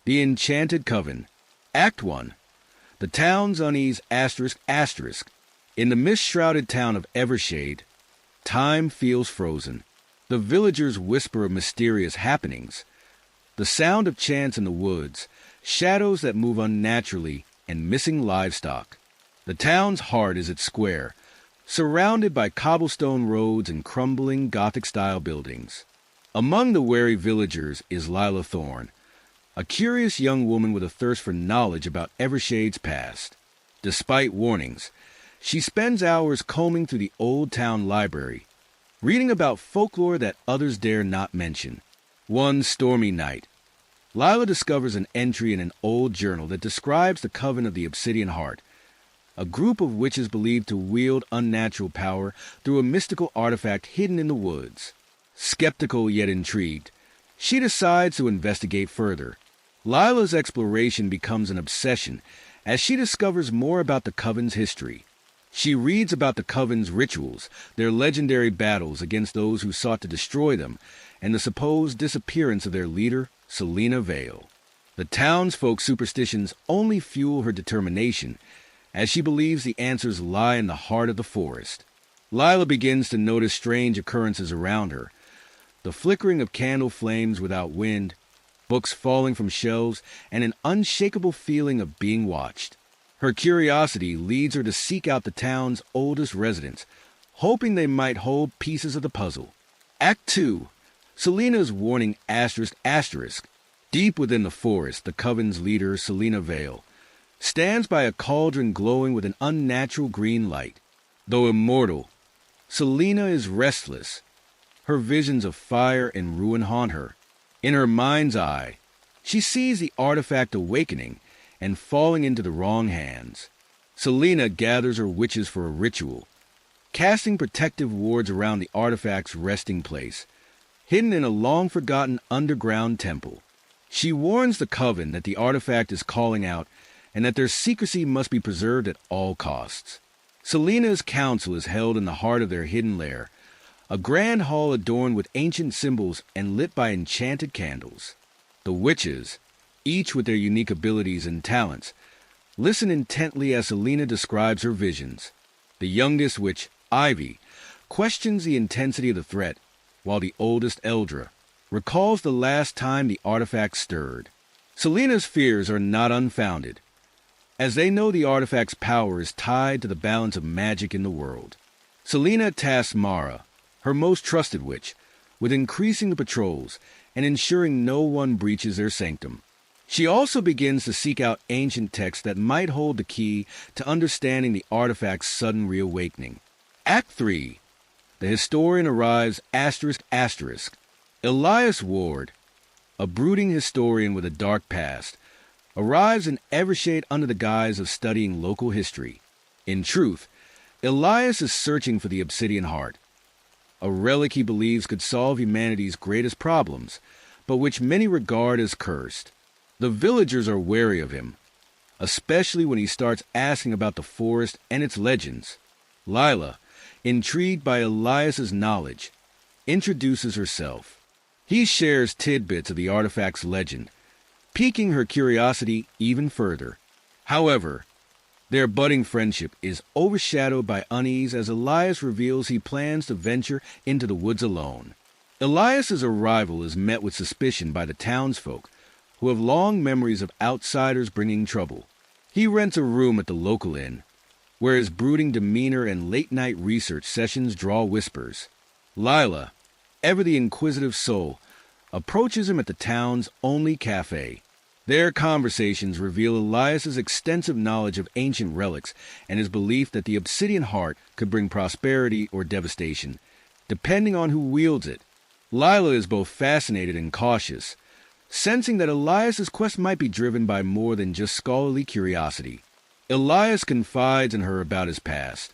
The Enchanted Coven. Act 1. The town's unease ***. In the mist-shrouded town of Evershade, time feels frozen. The villagers whisper of mysterious happenings. The sound of chants in the woods, shadows that move unnaturally, and missing livestock. The town's heart is its square, surrounded by cobblestone roads and crumbling Gothic-style buildings. Among the wary villagers is Lila Thorne, a curious young woman with a thirst for knowledge about Evershade's past. Despite warnings, she spends hours combing through the old town library, reading about folklore that others dare not mention. One stormy night, Lila discovers an entry in an old journal that describes the Coven of the Obsidian Heart, a group of witches believed to wield unnatural power through a mystical artifact hidden in the woods. Skeptical yet intrigued, she decides to investigate further. Lila's exploration becomes an obsession as she discovers more about the Coven's history. She reads about the Coven's rituals, their legendary battles against those who sought to destroy them, and the supposed disappearance of their leader, Selena Vale. The townsfolk's superstitions only fuel her determination, as she believes the answers lie in the heart of the forest. Lila begins to notice strange occurrences around her. The flickering of candle flames without wind, books falling from shelves, and an unshakable feeling of being watched. Her curiosity leads her to seek out the town's oldest residents, hoping they might hold pieces of the puzzle. Act 2. Selena's warning ***. Deep within the forest, the Coven's leader, Selena Vale, stands by a cauldron glowing with an unnatural green light. Though immortal, Selena is restless. Her visions of fire and ruin haunt her. In her mind's eye, she sees the artifact awakening and falling into the wrong hands. Selena gathers her witches for a ritual, casting protective wards around the artifact's resting place, hidden in a long-forgotten underground temple. She warns the Coven that the artifact is calling out and that their secrecy must be preserved at all costs. Selena's council is held in the heart of their hidden lair, a grand hall adorned with ancient symbols and lit by enchanted candles. The witches, each with their unique abilities and talents, listen intently as Selena describes her visions. The youngest witch, Ivy, questions the intensity of the threat, while the oldest, Eldra, recalls the last time the artifact stirred. Selena's fears are not unfounded, as they know the artifact's power is tied to the balance of magic in the world. Selena tasks Mara, her most trusted witch, with increasing the patrols and ensuring no one breaches their sanctum. She also begins to seek out ancient texts that might hold the key to understanding the artifact's sudden reawakening. Act 3. The historian arrives ***. Elias Ward, a brooding historian with a dark past, arrives in Evershade under the guise of studying local history. In truth, Elias is searching for the Obsidian Heart, a relic he believes could solve humanity's greatest problems, but which many regard as cursed. The villagers are wary of him, especially when he starts asking about the forest and its legends. Lila, intrigued by Elias's knowledge, introduces herself. He shares tidbits of the artifact's legend, piquing her curiosity even further. However, their budding friendship is overshadowed by unease as Elias reveals he plans to venture into the woods alone. Elias's arrival is met with suspicion by the townsfolk, who have long memories of outsiders bringing trouble. He rents a room at the local inn, where his brooding demeanor and late-night research sessions draw whispers. Lila, ever the inquisitive soul, approaches him at the town's only cafe. Their conversations reveal Elias's extensive knowledge of ancient relics and his belief that the Obsidian Heart could bring prosperity or devastation, depending on who wields it. Lila is both fascinated and cautious, sensing that Elias's quest might be driven by more than just scholarly curiosity. Elias confides in her about his past,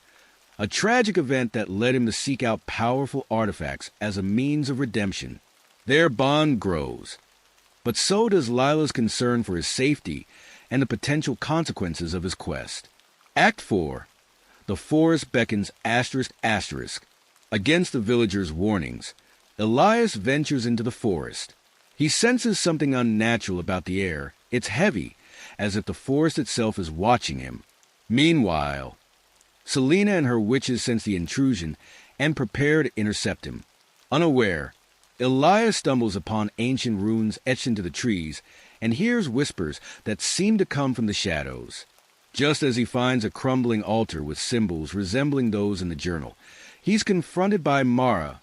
a tragic event that led him to seek out powerful artifacts as a means of redemption. Their bond grows, but so does Lila's concern for his safety and the potential consequences of his quest. Act 4. The forest beckons ***. Against the villagers' warnings, Elias ventures into the forest. He senses something unnatural about the air It's heavy, as if the forest itself is watching him. Meanwhile, Selena and her witches sense the intrusion and prepare to intercept him. Unaware, Elias stumbles upon ancient runes etched into the trees and hears whispers that seem to come from the shadows. Just as he finds a crumbling altar with symbols resembling those in the journal, he's confronted by Mara,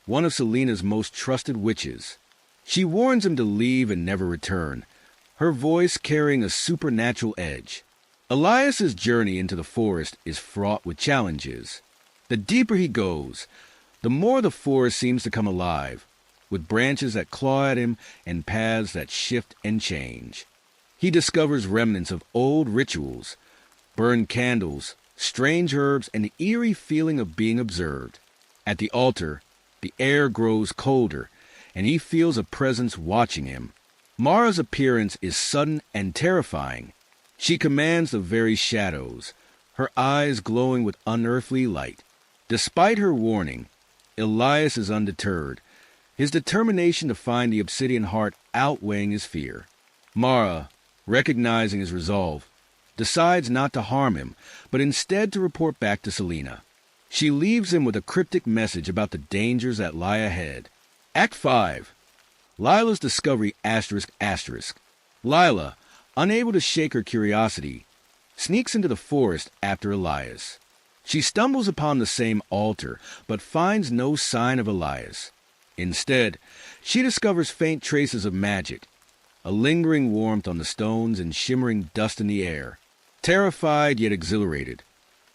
one of Selena's most trusted witches. She warns him to leave and never return, her voice carrying a supernatural edge. Elias's journey into the forest is fraught with challenges. The deeper he goes, the more the forest seems to come alive, with branches that claw at him and paths that shift and change. He discovers remnants of old rituals, burned candles, strange herbs, and the eerie feeling of being observed. At the altar, the air grows colder, and he feels a presence watching him. Mara's appearance is sudden and terrifying. She commands the very shadows, her eyes glowing with unearthly light. Despite her warning, Elias is undeterred, his determination to find the obsidian heart outweighing his fear. Mara, recognizing his resolve, decides not to harm him, but instead to report back to Selena. She leaves him with a cryptic message about the dangers that lie ahead. Act 5. Lila's discovery ***. Lila, unable to shake her curiosity, sneaks into the forest after Elias. She stumbles upon the same altar, but finds no sign of Elias. Instead, she discovers faint traces of magic, a lingering warmth on the stones and shimmering dust in the air. Terrified yet exhilarated,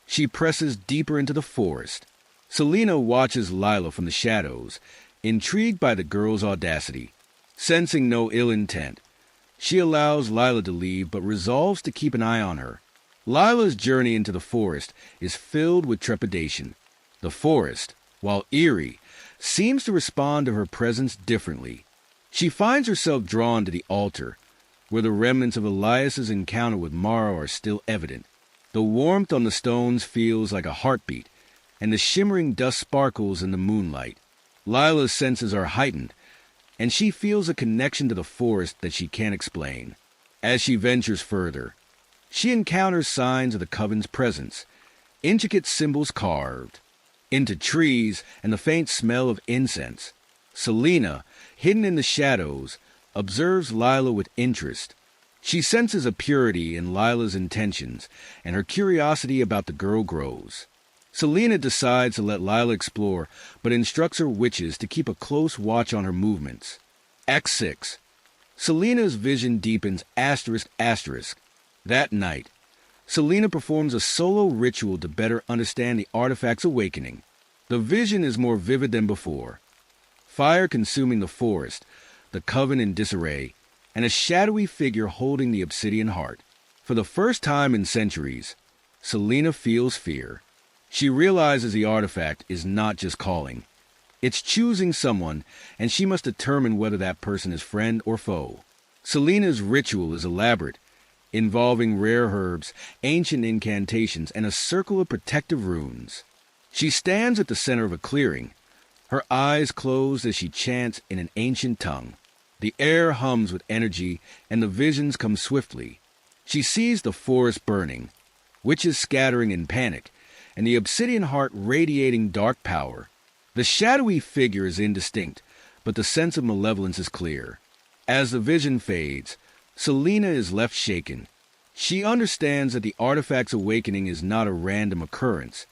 she presses deeper into the forest. Selena watches Lila from the shadows, intrigued by the girl's audacity. Sensing no ill intent, she allows Lila to leave but resolves to keep an eye on her. Lila's journey into the forest is filled with trepidation. The forest, while eerie, seems to respond to her presence differently. She finds herself drawn to the altar, where the remnants of Elias's encounter with Mara are still evident. The warmth on the stones feels like a heartbeat, and the shimmering dust sparkles in the moonlight. Lila's senses are heightened, and she feels a connection to the forest that she can't explain. As she ventures further, she encounters signs of the coven's presence, intricate symbols carved into trees and the faint smell of incense. Selena, hidden in the shadows, observes Lila with interest. She senses a purity in Lila's intentions, and her curiosity about the girl grows. Selena decides to let Lila explore, but instructs her witches to keep a close watch on her movements. Act 6. Selena's vision deepens ***. That night, Selena performs a solo ritual to better understand the artifact's awakening. The vision is more vivid than before. Fire consuming the forest, the coven in disarray, and a shadowy figure holding the obsidian heart. For the first time in centuries, Selena feels fear. She realizes the artifact is not just calling. It's choosing someone, and she must determine whether that person is friend or foe. Selena's ritual is elaborate, involving rare herbs, ancient incantations, and a circle of protective runes. She stands at the center of a clearing, her eyes closed as she chants in an ancient tongue. The air hums with energy, and the visions come swiftly. She sees the forest burning, witches scattering in panic, and the obsidian heart radiating dark power. The shadowy figure is indistinct, but the sense of malevolence is clear. As the vision fades, Selena is left shaken. She understands that the artifact's awakening is not a random occurrence.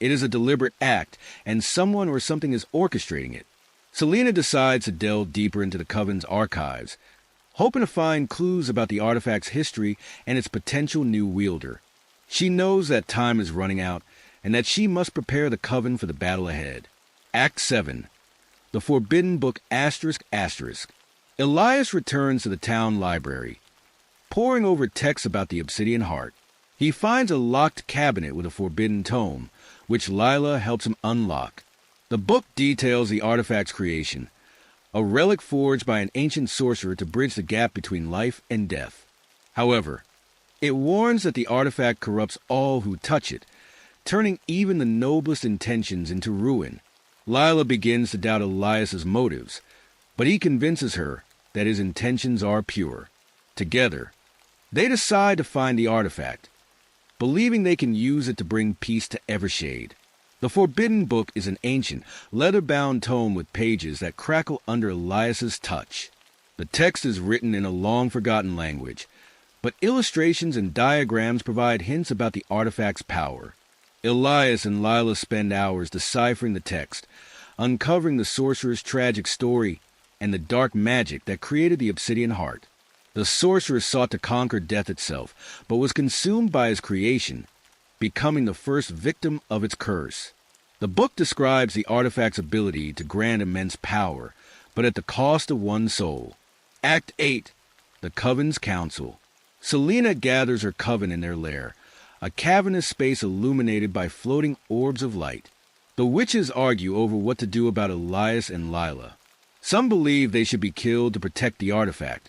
It is a deliberate act, and someone or something is orchestrating it. Selena decides to delve deeper into the Coven's archives, hoping to find clues about the artifact's history and its potential new wielder. She knows that time is running out, and that she must prepare the Coven for the battle ahead. Act 7. The Forbidden Book ***. Elias returns to the town library, poring over texts about the obsidian heart. He finds a locked cabinet with a forbidden tome, which Lila helps him unlock. The book details the artifact's creation, a relic forged by an ancient sorcerer to bridge the gap between life and death. However, it warns that the artifact corrupts all who touch it, turning even the noblest intentions into ruin. Lila begins to doubt Elias's motives, but he convinces her that his intentions are pure. Together, they decide to find the artifact, believing they can use it to bring peace to Evershade. The Forbidden Book is an ancient, leather-bound tome with pages that crackle under Elias's touch. The text is written in a long-forgotten language, but illustrations and diagrams provide hints about the artifact's power. Elias and Lila spend hours deciphering the text, uncovering the sorcerer's tragic story and the dark magic that created the obsidian heart. The sorcerer sought to conquer death itself, but was consumed by his creation, becoming the first victim of its curse. The book describes the artifact's ability to grant immense power, but at the cost of one soul. Act 8. The Coven's Council. Selena gathers her coven in their lair, a cavernous space illuminated by floating orbs of light. The witches argue over what to do about Elias and Lila. Some believe they should be killed to protect the artifact,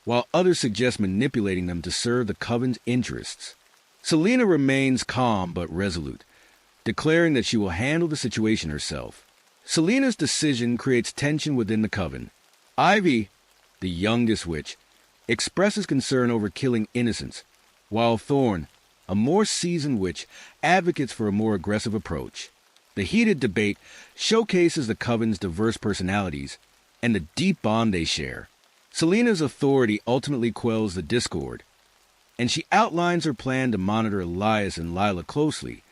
while others suggest manipulating them to serve the coven's interests. Selena remains calm but resolute, declaring that she will handle the situation herself. Selena's decision creates tension within the coven. Ivy, the youngest witch, expresses concern over killing innocents, while Thorn, a more seasoned witch, advocates for a more aggressive approach. The heated debate showcases the coven's diverse personalities and the deep bond they share. Selena's authority ultimately quells the discord, and she outlines her plan to monitor Elias and Lila closely,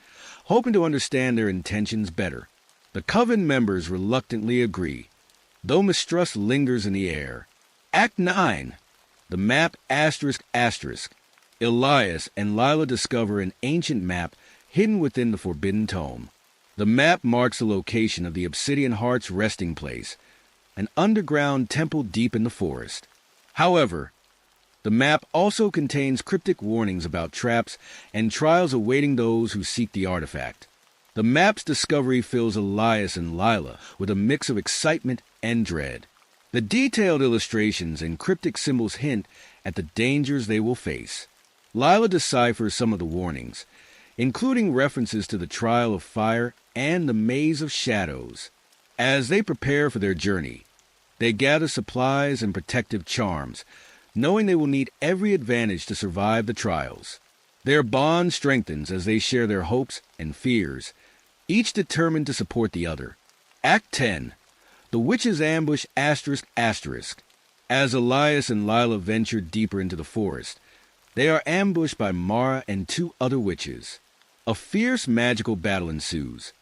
hoping to understand their intentions better. The coven members reluctantly agree, though mistrust lingers in the air. Act 9. The Map ***. Elias and Lila discover an ancient map hidden within the Forbidden Tome. The map marks the location of the Obsidian Heart's resting place, an underground temple deep in the forest. However, the map also contains cryptic warnings about traps and trials awaiting those who seek the artifact. The map's discovery fills Elias and Lila with a mix of excitement and dread. The detailed illustrations and cryptic symbols hint at the dangers they will face. Lila deciphers some of the warnings, including references to the Trial of Fire and the Maze of Shadows. As they prepare for their journey, they gather supplies and protective charms, knowing they will need every advantage to survive the trials. Their bond strengthens as they share their hopes and fears, each determined to support the other. Act 10. The Witches' Ambush ***. As Elias and Lila venture deeper into the forest, they are ambushed by Mara and 2 other witches. A fierce magical battle ensues,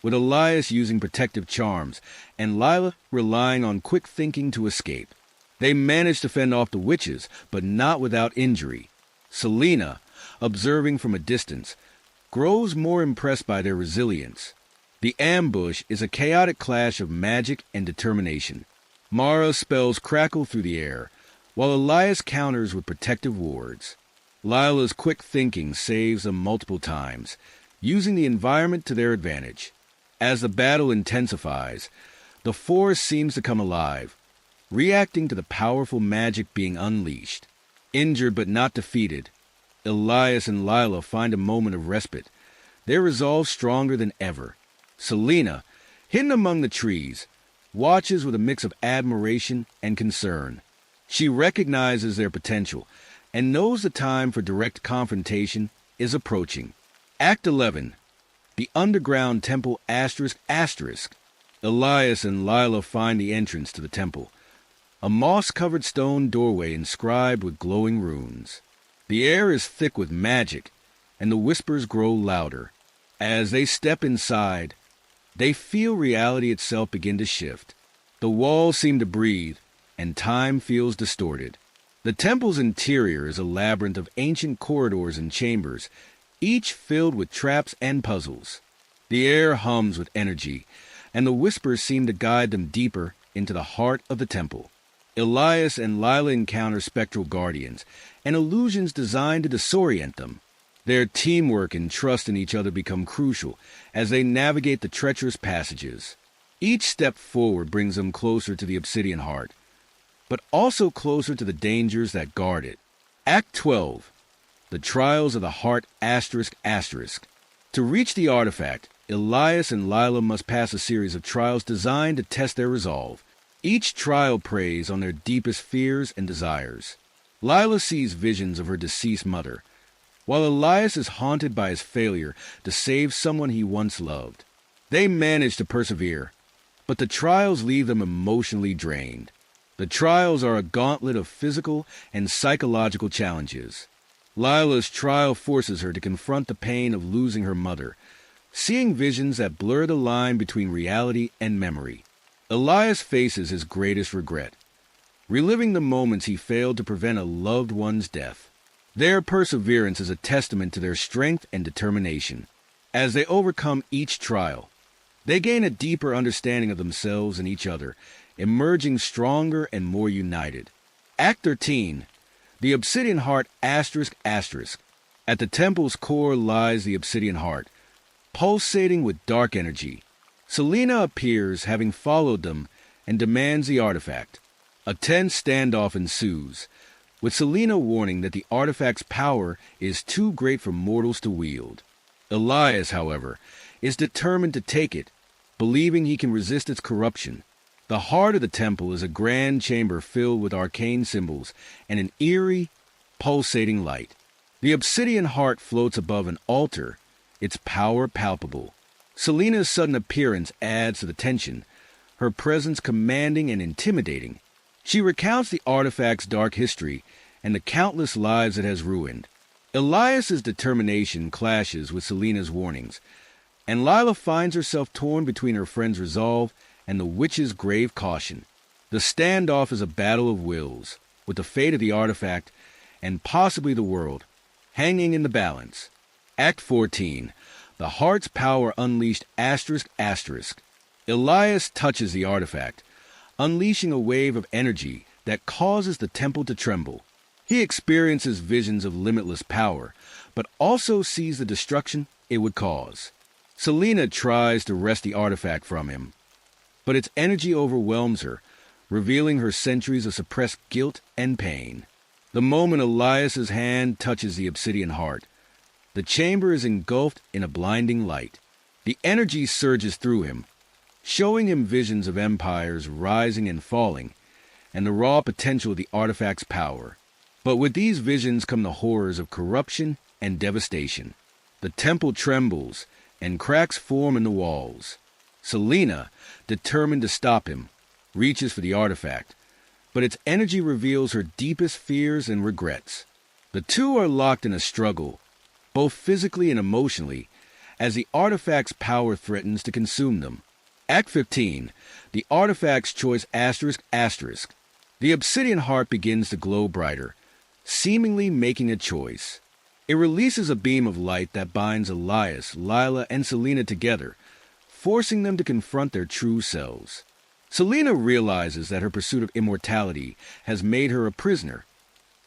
with Elias using protective charms and Lila relying on quick thinking to escape. They manage to fend off the witches, but not without injury. Selena, observing from a distance, grows more impressed by their resilience. The ambush is a chaotic clash of magic and determination. Mara's spells crackle through the air, while Elias counters with protective wards. Lila's quick thinking saves them multiple times, using the environment to their advantage. As the battle intensifies, the forest seems to come alive, reacting to the powerful magic being unleashed. Injured but not defeated, Elias and Lila find a moment of respite, their resolve stronger than ever. Selena, hidden among the trees, watches with a mix of admiration and concern. She recognizes their potential and knows the time for direct confrontation is approaching. Act 11. The Underground Temple ***. Elias and Lila find the entrance to the temple, a moss-covered stone doorway inscribed with glowing runes. The air is thick with magic, and the whispers grow louder. As they step inside, they feel reality itself begin to shift. The walls seem to breathe, and time feels distorted. The temple's interior is a labyrinth of ancient corridors and chambers, each filled with traps and puzzles. The air hums with energy, and the whispers seem to guide them deeper into the heart of the temple. Elias and Lila encounter spectral guardians and illusions designed to disorient them. Their teamwork and trust in each other become crucial as they navigate the treacherous passages. Each step forward brings them closer to the Obsidian Heart, but also closer to the dangers that guard it. Act 12. The Trials of the Heart ***. To reach the artifact, Elias and Lila must pass a series of trials designed to test their resolve. Each trial preys on their deepest fears and desires. Lila sees visions of her deceased mother, while Elias is haunted by his failure to save someone he once loved. They manage to persevere, but the trials leave them emotionally drained. The trials are a gauntlet of physical and psychological challenges. Lila's trial forces her to confront the pain of losing her mother, seeing visions that blur the line between reality and memory. Elias faces his greatest regret, reliving the moments he failed to prevent a loved one's death. Their perseverance is a testament to their strength and determination. As they overcome each trial, they gain a deeper understanding of themselves and each other, emerging stronger and more united. Act 13. The Obsidian Heart ****. At the temple's core lies the Obsidian Heart, pulsating with dark energy. Selena appears, having followed them, and demands the artifact. A tense standoff ensues, with Selena warning that the artifact's power is too great for mortals to wield. Elias, however, is determined to take it, believing he can resist its corruption. The heart of the temple is a grand chamber filled with arcane symbols and an eerie, pulsating light. The Obsidian Heart floats above an altar, its power palpable. Selena's sudden appearance adds to the tension, her presence commanding and intimidating. She recounts the artifact's dark history and the countless lives it has ruined. Elias's determination clashes with Selena's warnings, and Lila finds herself torn between her friend's resolve and the witch's grave caution. The standoff is a battle of wills, with the fate of the artifact, and possibly the world, hanging in the balance. Act 14. The Heart's Power Unleashed ****. Elias touches the artifact, unleashing a wave of energy that causes the temple to tremble. He experiences visions of limitless power, but also sees the destruction it would cause. Selena tries to wrest the artifact from him, but its energy overwhelms her, revealing her centuries of suppressed guilt and pain. The moment Elias's hand touches the Obsidian Heart, the chamber is engulfed in a blinding light. The energy surges through him, showing him visions of empires rising and falling, and the raw potential of the artifact's power. But with these visions come the horrors of corruption and devastation. The temple trembles, and cracks form in the walls. Selena, determined to stop him, reaches for the artifact, but its energy reveals her deepest fears and regrets. The two are locked in a struggle, both physically and emotionally, as the artifact's power threatens to consume them. Act 15. The Artifact's Choice ****. The Obsidian Heart begins to glow brighter, seemingly making a choice. It releases a beam of light that binds Elias, Lila, and Selena together, forcing them to confront their true selves. Selena realizes that her pursuit of immortality has made her a prisoner,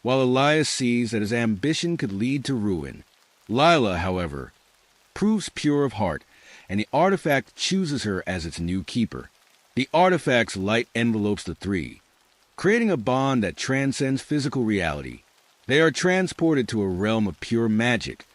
while Elias sees that his ambition could lead to ruin. Lila, however, proves pure of heart, and the artifact chooses her as its new keeper. The artifact's light envelopes the three, creating a bond that transcends physical reality. They are transported to a realm of pure magic,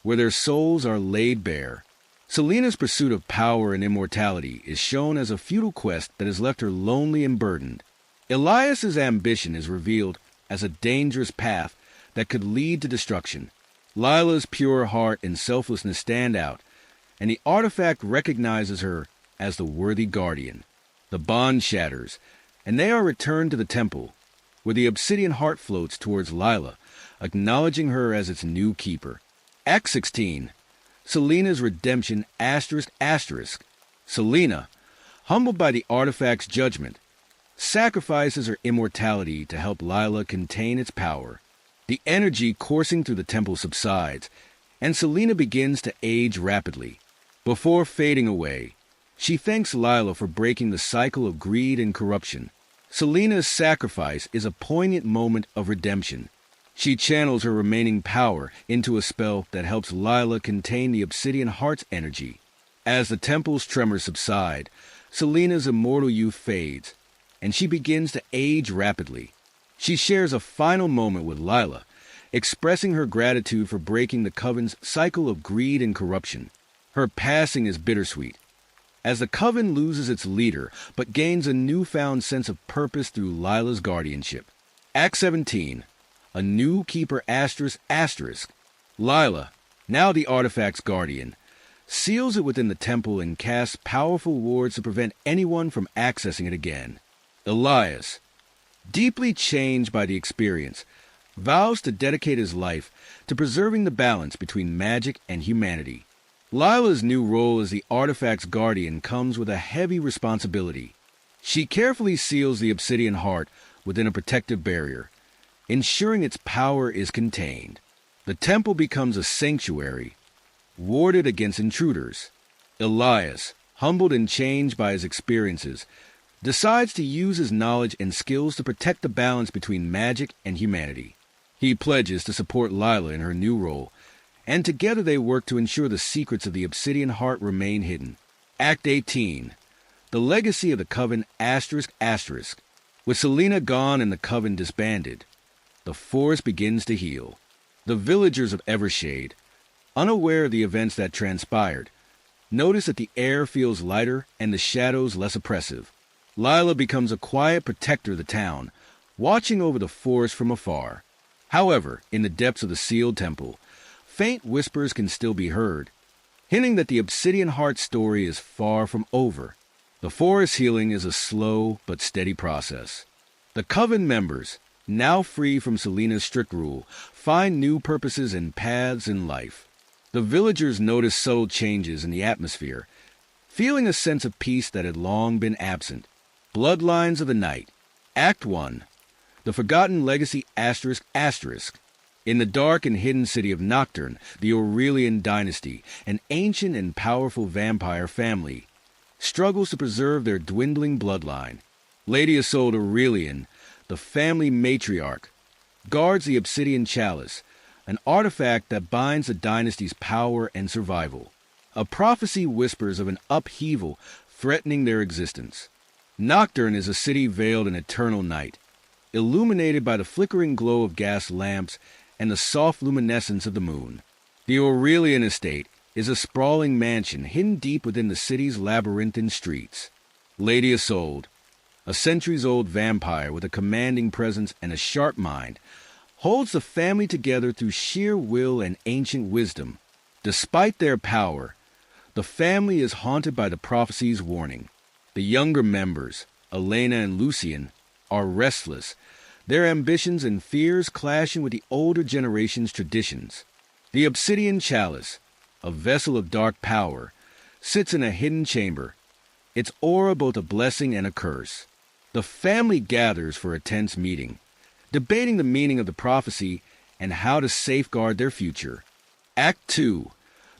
where their souls are laid bare. Selena's pursuit of power and immortality is shown as a futile quest that has left her lonely and burdened. Elias's ambition is revealed as a dangerous path that could lead to destruction. Lila's pure heart and selflessness stand out, and the artifact recognizes her as the worthy guardian. The bond shatters, and they are returned to the temple, where the Obsidian Heart floats towards Lila, acknowledging her as its new keeper. Act 16. Selena's Redemption ****. Selena, humbled by the artifact's judgment, sacrifices her immortality to help Lila contain its power. The energy coursing through the temple subsides, and Selena begins to age rapidly. Before fading away, she thanks Lila for breaking the cycle of greed and corruption. Selena's sacrifice is a poignant moment of redemption. She channels her remaining power into a spell that helps Lila contain the Obsidian Heart's energy. As the temple's tremors subside, Selena's immortal youth fades, and she begins to age rapidly. She shares a final moment with Lila, expressing her gratitude for breaking the Coven's cycle of greed and corruption. Her passing is bittersweet, as the Coven loses its leader, but gains a newfound sense of purpose through Lila's guardianship. Act 17. a new keeper asterisk asterisk. Lila, now the artifact's guardian, seals it within the temple and casts powerful wards to prevent anyone from accessing it again. Elias, deeply changed by the experience, vows to dedicate his life to preserving the balance between magic and humanity. Lila's new role as the artifact's guardian comes with a heavy responsibility. She carefully seals the obsidian heart within a protective barrier, ensuring its power is contained. The temple becomes a sanctuary, warded against intruders. Elias, humbled and changed by his experiences, decides to use his knowledge and skills to protect the balance between magic and humanity. He pledges to support Lila in her new role, and together they work to ensure the secrets of the Obsidian Heart remain hidden. Act 18. The Legacy of the Coven asterisk asterisk. With Selena gone and the Coven disbanded, the forest begins to heal. The villagers of Evershade, unaware of the events that transpired, notice that the air feels lighter and the shadows less oppressive. Lila becomes a quiet protector of the town, watching over the forest from afar. However, in the depths of the sealed temple, faint whispers can still be heard, hinting that the Obsidian Heart story is far from over. The forest healing is a slow but steady process. The Coven members, now free from Selena's strict rule, find new purposes and paths in life. The villagers notice subtle changes in the atmosphere, feeling a sense of peace that had long been absent. Bloodlines of the Night. Act 1. The Forgotten Legacy asterisk asterisk. In the dark and hidden city of Nocturne, the Aurelian dynasty, an ancient and powerful vampire family, struggles to preserve their dwindling bloodline. Lady Isolde Aurelian, the family matriarch, guards the Obsidian Chalice, an artifact that binds the dynasty's power and survival. A prophecy whispers of an upheaval threatening their existence. Nocturne is a city veiled in eternal night, illuminated by the flickering glow of gas lamps and the soft luminescence of the moon. The Aurelian estate is a sprawling mansion hidden deep within the city's labyrinthine streets. Lady Isolde, a centuries-old vampire with a commanding presence and a sharp mind, holds the family together through sheer will and ancient wisdom. Despite their power, the family is haunted by the prophecy's warning. The younger members, Elena and Lucien, are restless, their ambitions and fears clashing with the older generation's traditions. The Obsidian Chalice, a vessel of dark power, sits in a hidden chamber, its aura both a blessing and a curse. The family gathers for a tense meeting, debating the meaning of the prophecy and how to safeguard their future. Act 2.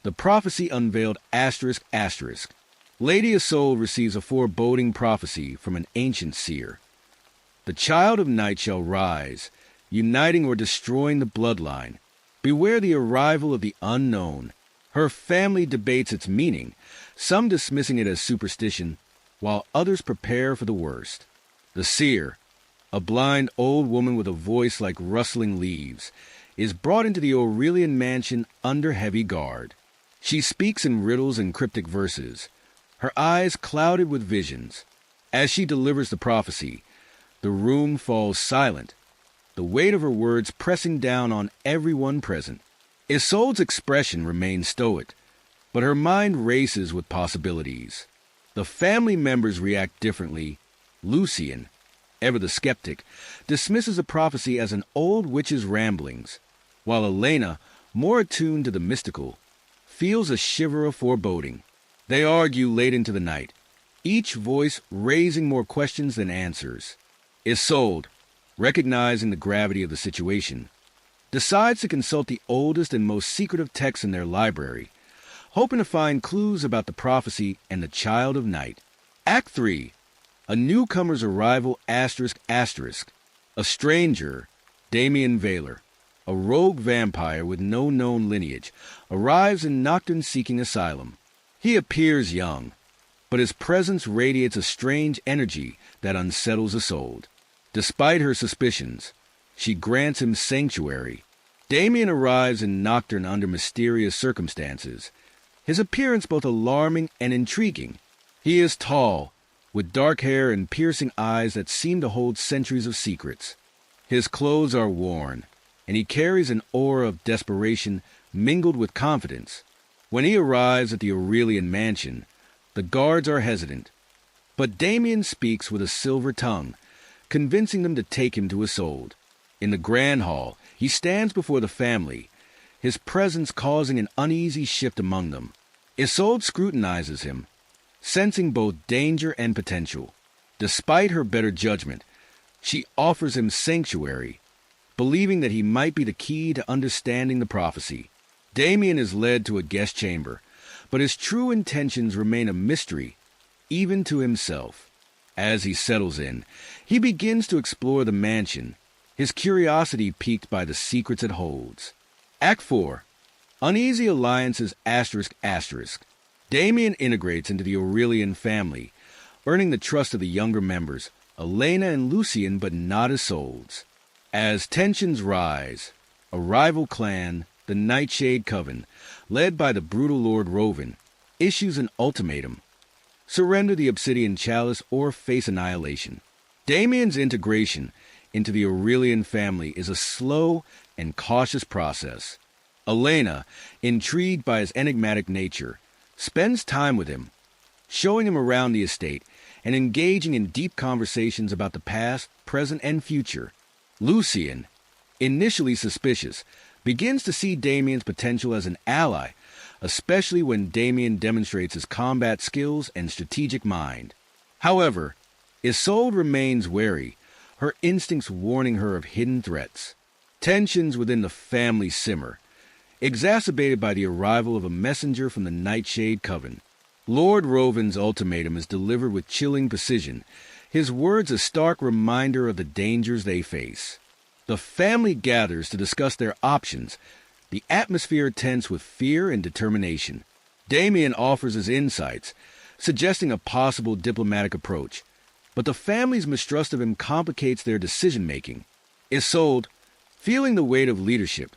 The Prophecy Unveiled asterisk asterisk. Lady Isolde receives a foreboding prophecy from an ancient seer. The child of night shall rise, uniting or destroying the bloodline. Beware the arrival of the unknown. Her family debates its meaning, some dismissing it as superstition, while others prepare for the worst. The seer, a blind old woman with a voice like rustling leaves, is brought into the Aurelian mansion under heavy guard. She speaks in riddles and cryptic verses, her eyes clouded with visions. As she delivers the prophecy, the room falls silent, the weight of her words pressing down on everyone present. Isolde's expression remains stoic, but her mind races with possibilities. The family members react differently. Lucien, ever the skeptic, dismisses the prophecy as an old witch's ramblings, while Elena, more attuned to the mystical, feels a shiver of foreboding. They argue late into the night, each voice raising more questions than answers. Isolde, recognizing the gravity of the situation, decides to consult the oldest and most secretive texts in their library, hoping to find clues about the prophecy and the child of night. Act 3. A newcomer's arrival asterisk asterisk. A stranger, Damien Vaylor, a rogue vampire with no known lineage, arrives in Nocturne seeking asylum. He appears young, but his presence radiates a strange energy that unsettles Isolde. Despite her suspicions, she grants him sanctuary. Damien arrives in Nocturne under mysterious circumstances, his appearance both alarming and intriguing. He is tall, with dark hair and piercing eyes that seem to hold centuries of secrets. His clothes are worn, and he carries an aura of desperation mingled with confidence. When he arrives at the Aurelian mansion, the guards are hesitant, but Damien speaks with a silver tongue, convincing them to take him to Isolde. In the grand hall, he stands before the family, his presence causing an uneasy shift among them. Isolde scrutinizes him, sensing both danger and potential. Despite her better judgment, she offers him sanctuary, believing that he might be the key to understanding the prophecy. Damien is led to a guest chamber, but his true intentions remain a mystery, even to himself. As he settles in, he begins to explore the mansion, his curiosity piqued by the secrets it holds. Act 4. Uneasy Alliances ***. Damien integrates into the Aurelian family, earning the trust of the younger members, Elena and Lucien, but not Isolde's. As tensions rise, a rival clan, the Nightshade Coven, led by the brutal Lord Rovin, issues an ultimatum: surrender the Obsidian Chalice or face annihilation. Damien's integration into the Aurelian family is a slow and cautious process. Elena, intrigued by his enigmatic nature, spends time with him, showing him around the estate and engaging in deep conversations about the past, present, and future. Lucien, initially suspicious, begins to see Damien's potential as an ally, especially when Damien demonstrates his combat skills and strategic mind. However, Isolde remains wary, her instincts warning her of hidden threats. Tensions within the family simmer, exacerbated by the arrival of a messenger from the Nightshade Coven. Lord Rovin's ultimatum is delivered with chilling precision, his words a stark reminder of the dangers they face. The family gathers to discuss their options, the atmosphere tense with fear and determination. Damien offers his insights, suggesting a possible diplomatic approach, but the family's mistrust of him complicates their decision-making. Isolde, feeling the weight of leadership,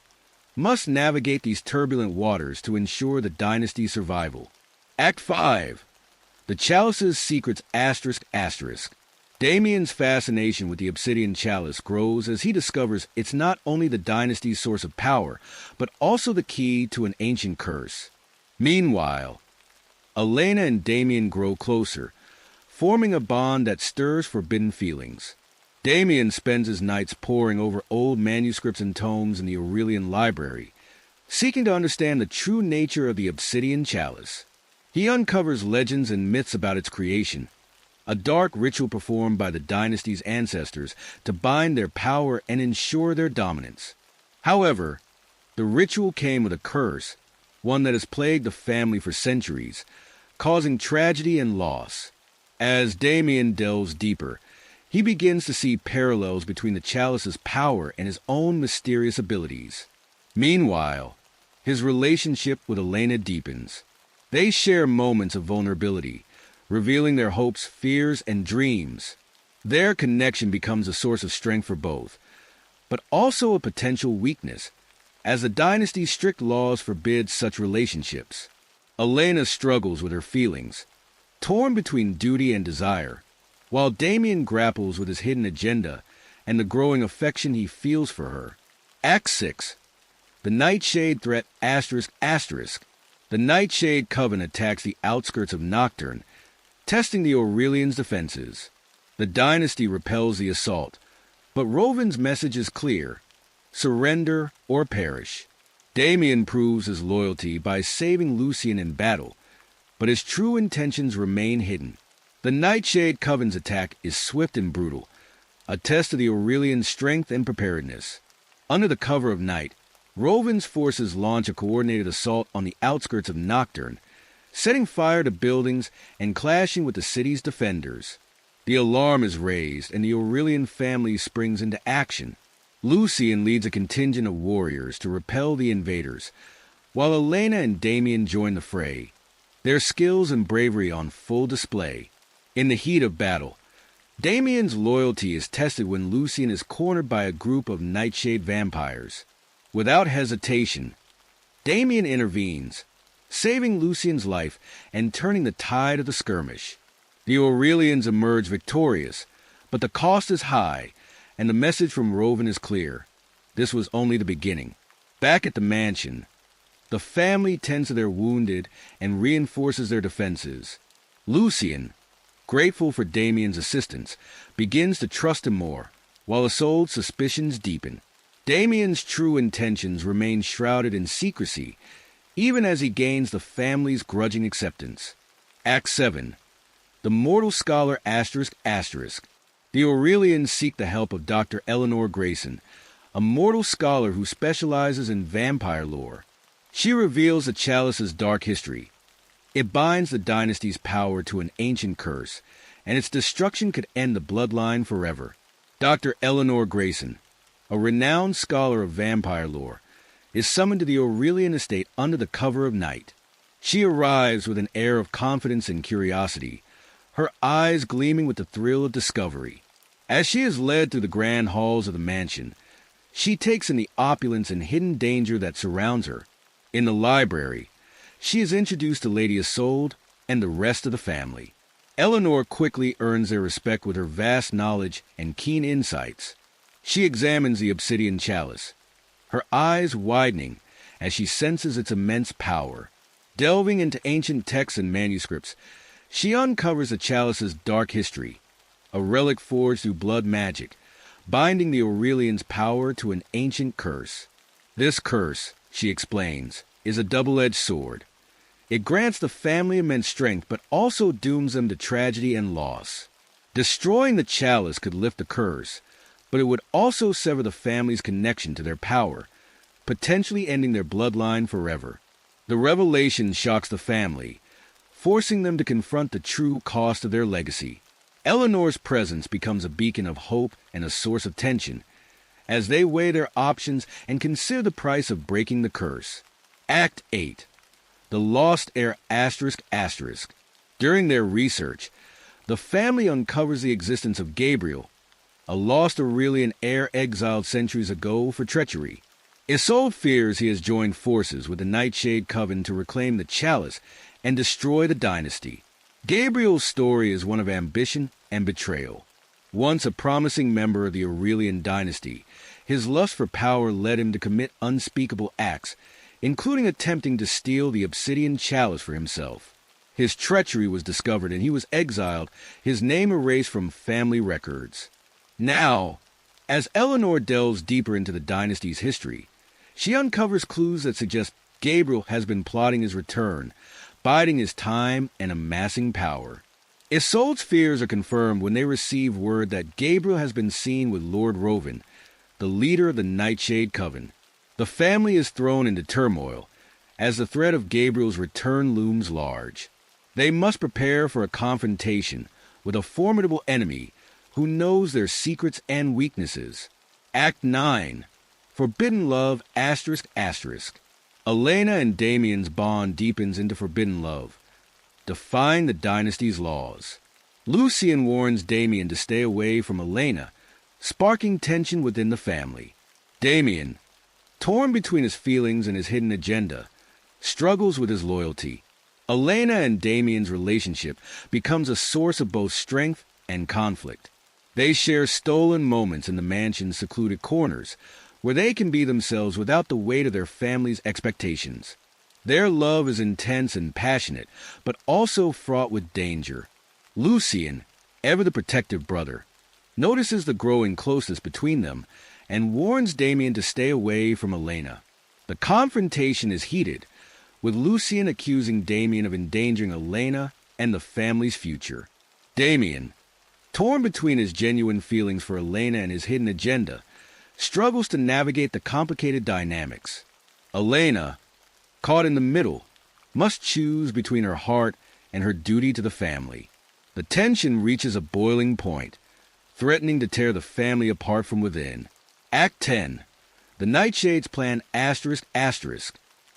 must navigate these turbulent waters to ensure the dynasty's survival. Act 5. The Chalice's Secrets ***. Damien's fascination with the Obsidian Chalice grows as he discovers it's not only the dynasty's source of power, but also the key to an ancient curse. Meanwhile, Elena and Damien grow closer, forming a bond that stirs forbidden feelings. Damien spends his nights poring over old manuscripts and tomes in the Aurelian library, seeking to understand the true nature of the Obsidian Chalice. He uncovers legends and myths about its creation, a dark ritual performed by the dynasty's ancestors to bind their power and ensure their dominance. However, the ritual came with a curse, one that has plagued the family for centuries, causing tragedy and loss. As Damien delves deeper, he begins to see parallels between the chalice's power and his own mysterious abilities. Meanwhile, his relationship with Elena deepens. They share moments of vulnerability, revealing their hopes, fears, and dreams. Their connection becomes a source of strength for both, but also a potential weakness, as the dynasty's strict laws forbid such relationships. Elena struggles with her feelings, torn between duty and desire, while Damien grapples with his hidden agenda and the growing affection he feels for her. Act 6. The Nightshade Threat ***. The Nightshade Coven attacks the outskirts of Nocturne, testing the Aurelians' defenses. The dynasty repels the assault, but Rovin's message is clear: surrender or perish. Damien proves his loyalty by saving Lucien in battle, but his true intentions remain hidden. The Nightshade Coven's attack is swift and brutal, a test of the Aurelian strength and preparedness. Under the cover of night, Rovin's forces launch a coordinated assault on the outskirts of Nocturne, setting fire to buildings and clashing with the city's defenders. The alarm is raised, and the Aurelian family springs into action. Lucien leads a contingent of warriors to repel the invaders, while Elena and Damien join the fray, their skills and bravery on full display. In the heat of battle, Damien's loyalty is tested when Lucien is cornered by a group of nightshade vampires. Without hesitation, Damien intervenes, saving Lucien's life and turning the tide of the skirmish. The Aurelians emerge victorious, but the cost is high, and the message from Rovin is clear: this was only the beginning. Back at the mansion, the family tends to their wounded and reinforces their defenses. Lucien, grateful for Damien's assistance, begins to trust him more, while Isolde's suspicions deepen. Damien's true intentions remain shrouded in secrecy, even as he gains the family's grudging acceptance. Act 7. The mortal scholar ***. The Aurelians seek the help of Dr. Eleanor Grayson, a mortal scholar who specializes in vampire lore. She reveals the chalice's dark history. It binds the dynasty's power to an ancient curse, and its destruction could end the bloodline forever. Dr. Eleanor Grayson, a renowned scholar of vampire lore, is summoned to the Aurelian estate under the cover of night. She arrives with an air of confidence and curiosity, her eyes gleaming with the thrill of discovery. As she is led through the grand halls of the mansion, she takes in the opulence and hidden danger that surrounds her. In the library, she is introduced to Lady Isolde and the rest of the family. Eleanor quickly earns their respect with her vast knowledge and keen insights. She examines the obsidian chalice, her eyes widening as she senses its immense power. Delving into ancient texts and manuscripts, she uncovers the chalice's dark history, a relic forged through blood magic, binding the Aurelians' power to an ancient curse. This curse, she explains, is a double-edged sword. It grants the family immense strength, but also dooms them to tragedy and loss. Destroying the chalice could lift the curse, but it would also sever the family's connection to their power, potentially ending their bloodline forever. The revelation shocks the family, forcing them to confront the true cost of their legacy. Eleanor's presence becomes a beacon of hope and a source of tension, as they weigh their options and consider the price of breaking the curse. Act 8. The Lost Heir ***. During their research, the family uncovers the existence of Gabriel, a lost Aurelian heir exiled centuries ago for treachery. Isolde fears he has joined forces with the Nightshade Coven to reclaim the chalice and destroy the dynasty. Gabriel's story is one of ambition and betrayal. Once a promising member of the Aurelian dynasty, his lust for power led him to commit unspeakable acts, including attempting to steal the obsidian chalice for himself. His treachery was discovered and he was exiled, his name erased from family records. Now, as Eleanor delves deeper into the dynasty's history, she uncovers clues that suggest Gabriel has been plotting his return, biding his time and amassing power. Isolde's fears are confirmed when they receive word that Gabriel has been seen with Lord Rovin, the leader of the Nightshade Coven. The family is thrown into turmoil as the threat of Gabriel's return looms large. They must prepare for a confrontation with a formidable enemy who knows their secrets and weaknesses. Act 9. Forbidden Love ***. Elena and Damien's bond deepens into forbidden love, defying the dynasty's laws. Lucien warns Damien to stay away from Elena, sparking tension within the family. Damien, torn between his feelings and his hidden agenda, struggles with his loyalty. Elena and Damien's relationship becomes a source of both strength and conflict. They share stolen moments in the mansion's secluded corners, where they can be themselves without the weight of their family's expectations. Their love is intense and passionate, but also fraught with danger. Lucien, ever the protective brother, notices the growing closeness between them and warns Damien to stay away from Elena. The confrontation is heated, with Lucien accusing Damien of endangering Elena and the family's future. Damien, torn between his genuine feelings for Elena and his hidden agenda, struggles to navigate the complicated dynamics. Elena, caught in the middle, must choose between her heart and her duty to the family. The tension reaches a boiling point, threatening to tear the family apart from within. Act 10. The Nightshade's plan ***.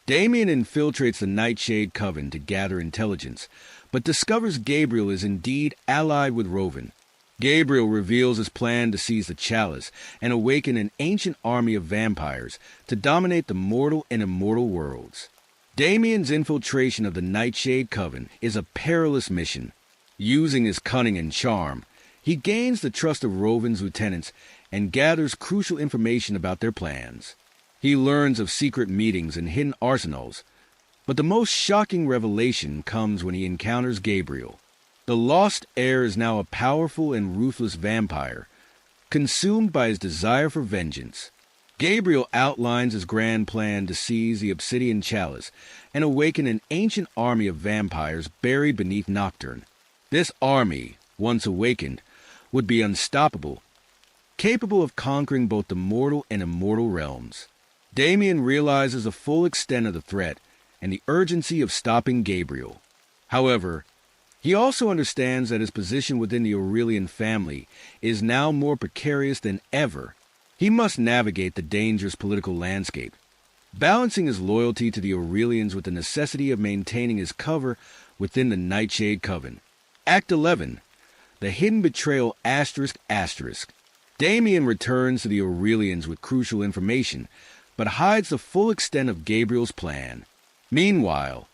Damien infiltrates the Nightshade Coven to gather intelligence, but discovers Gabriel is indeed allied with Rovin. Gabriel reveals his plan to seize the chalice and awaken an ancient army of vampires to dominate the mortal and immortal worlds. Damien's infiltration of the Nightshade Coven is a perilous mission. Using his cunning and charm, he gains the trust of Rovin's lieutenants and gathers crucial information about their plans. He learns of secret meetings and hidden arsenals, but the most shocking revelation comes when he encounters Gabriel. The lost heir is now a powerful and ruthless vampire, consumed by his desire for vengeance. Gabriel outlines his grand plan to seize the obsidian chalice and awaken an ancient army of vampires buried beneath Nocturne. This army, once awakened, would be unstoppable, capable of conquering both the mortal and immortal realms. Damien realizes the full extent of the threat and the urgency of stopping Gabriel. However, he also understands that his position within the Aurelian family is now more precarious than ever. He must navigate the dangerous political landscape, balancing his loyalty to the Aurelians with the necessity of maintaining his cover within the Nightshade Coven. Act 11. The Hidden Betrayal ***. Damien returns to the Aurelians with crucial information, but hides the full extent of Gabriel's plan. Meanwhile,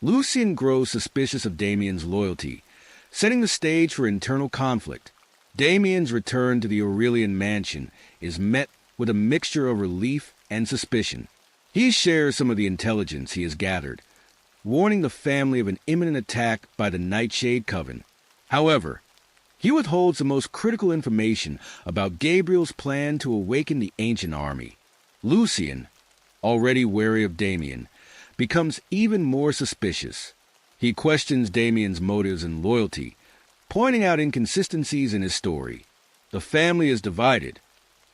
Lucien grows suspicious of Damien's loyalty, setting the stage for internal conflict. Damien's return to the Aurelian mansion is met with a mixture of relief and suspicion. He shares some of the intelligence he has gathered, warning the family of an imminent attack by the Nightshade Coven. However, he withholds the most critical information about Gabriel's plan to awaken the ancient army. Lucien, already wary of Damien, becomes even more suspicious. He questions Damien's motives and loyalty, pointing out inconsistencies in his story. The family is divided,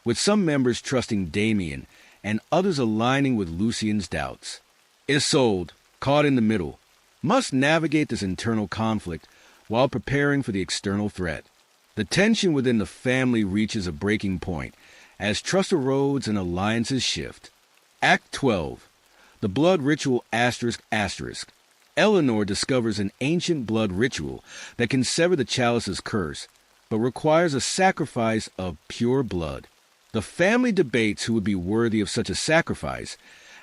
with some members trusting Damien and others aligning with Lucien's doubts. Isolde, caught in the middle, must navigate this internal conflict while preparing for the external threat. The tension within the family reaches a breaking point as trust erodes and alliances shift. Act 12. The Blood Ritual ***. Eleanor discovers an ancient blood ritual that can sever the chalice's curse, but requires a sacrifice of pure blood. The family debates who would be worthy of such a sacrifice,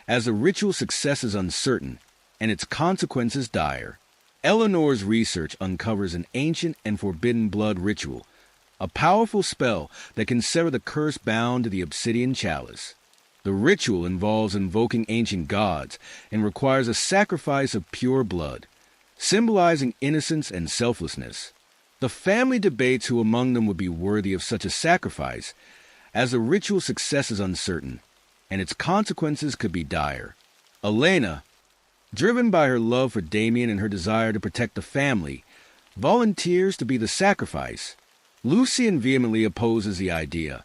as the ritual's success is uncertain and its consequences dire. Eleanor's research uncovers an ancient and forbidden blood ritual, a powerful spell that can sever the curse bound to the obsidian chalice. The ritual involves invoking ancient gods and requires a sacrifice of pure blood, symbolizing innocence and selflessness. The family debates who among them would be worthy of such a sacrifice, as the ritual's success is uncertain, and its consequences could be dire. Elena, driven by her love for Damien and her desire to protect the family, volunteers to be the sacrifice. Lucien vehemently opposes the idea,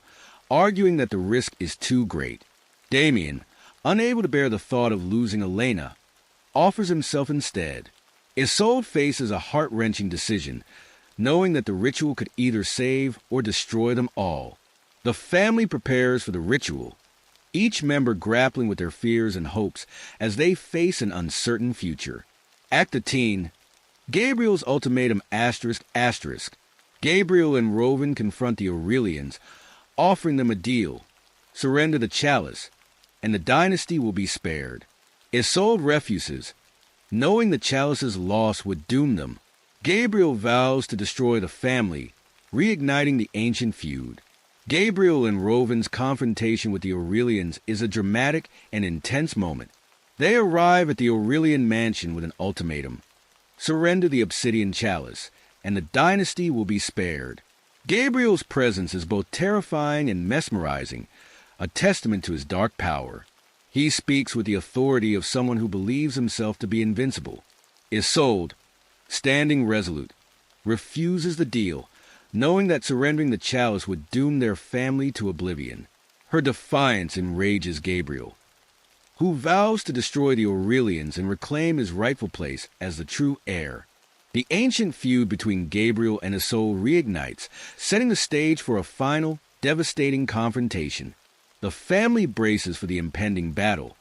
arguing that the risk is too great. Damien, unable to bear the thought of losing Elena, offers himself instead. Isolde faces a heart-wrenching decision, knowing that the ritual could either save or destroy them all. The family prepares for the ritual, each member grappling with their fears and hopes as they face an uncertain future. Act 13. Gabriel's ultimatum ***. Gabriel and Roven confront the Aurelians, offering them a deal: surrender the chalice, and the dynasty will be spared. Isolde refuses, knowing the chalice's loss would doom them. Gabriel vows to destroy the family, reigniting the ancient feud. Gabriel and Roven's confrontation with the Aurelians is a dramatic and intense moment. They arrive at the Aurelian mansion with an ultimatum: surrender the obsidian chalice, and the dynasty will be spared. Gabriel's presence is both terrifying and mesmerizing, a testament to his dark power. He speaks with the authority of someone who believes himself to be invincible. Isolde, standing resolute, refuses the deal, knowing that surrendering the chalice would doom their family to oblivion. Her defiance enrages Gabriel, who vows to destroy the Aurelians and reclaim his rightful place as the true heir. The ancient feud between Gabriel and Isolde reignites, setting the stage for a final, devastating confrontation. The family braces for the impending battle,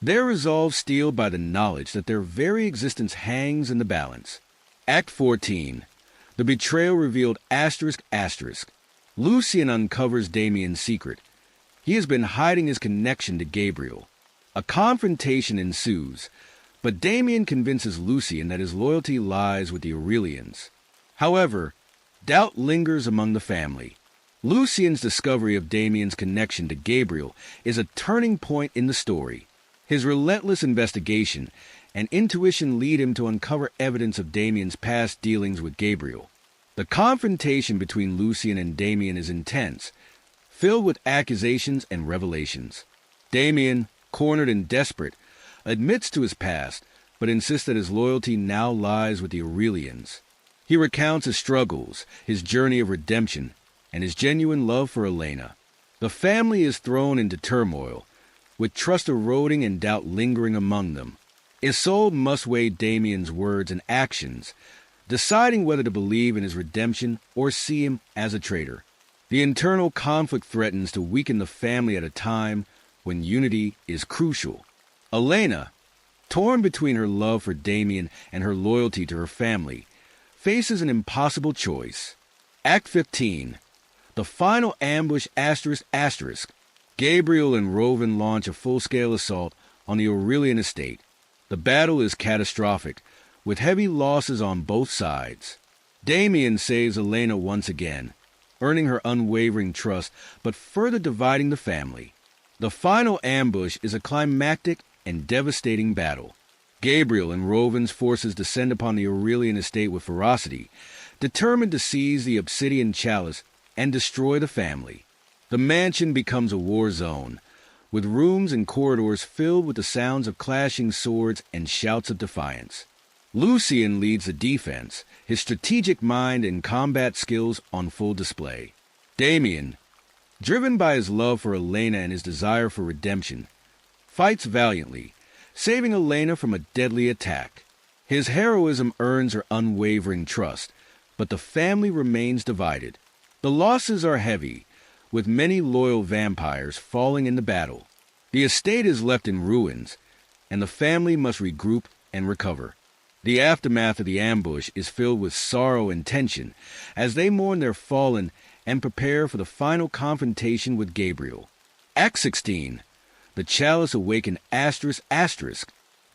their resolve steeled by the knowledge that their very existence hangs in the balance. Act 14. The Betrayal revealed ***. Lucien uncovers Damien's secret. He has been hiding his connection to Gabriel. A confrontation ensues, but Damien convinces Lucien that his loyalty lies with the Aurelians. However, doubt lingers among the family. Lucien's discovery of Damien's connection to Gabriel is a turning point in the story. His relentless investigation and intuition lead him to uncover evidence of Damien's past dealings with Gabriel. The confrontation between Lucien and Damien is intense, filled with accusations and revelations. Damien, cornered and desperate, admits to his past, but insists that his loyalty now lies with the Aurelians. He recounts his struggles, his journey of redemption, and his genuine love for Elena. The family is thrown into turmoil, with trust eroding and doubt lingering among them. Isolde must weigh Damien's words and actions, deciding whether to believe in his redemption or see him as a traitor. The internal conflict threatens to weaken the family at a time when unity is crucial. Elena, torn between her love for Damien and her loyalty to her family, faces an impossible choice. Act 15. The final ambush ***. Gabriel and Rovin launch a full-scale assault on the Aurelian estate. The battle is catastrophic, with heavy losses on both sides. Damien saves Elena once again, earning her unwavering trust, but further dividing the family. The final ambush is a climactic and devastating battle. Gabriel and Rovin's forces descend upon the Aurelian estate with ferocity, determined to seize the obsidian chalice and destroy the family. The mansion becomes a war zone, with rooms and corridors filled with the sounds of clashing swords and shouts of defiance. Lucien leads the defense, his strategic mind and combat skills on full display. Damien, driven by his love for Elena and his desire for redemption, fights valiantly, saving Elena from a deadly attack. His heroism earns her unwavering trust, but the family remains divided. The losses are heavy, with many loyal vampires falling in the battle. The estate is left in ruins, and the family must regroup and recover. The aftermath of the ambush is filled with sorrow and tension as they mourn their fallen and prepare for the final confrontation with Gabriel. Act 16. The chalice awakened ***.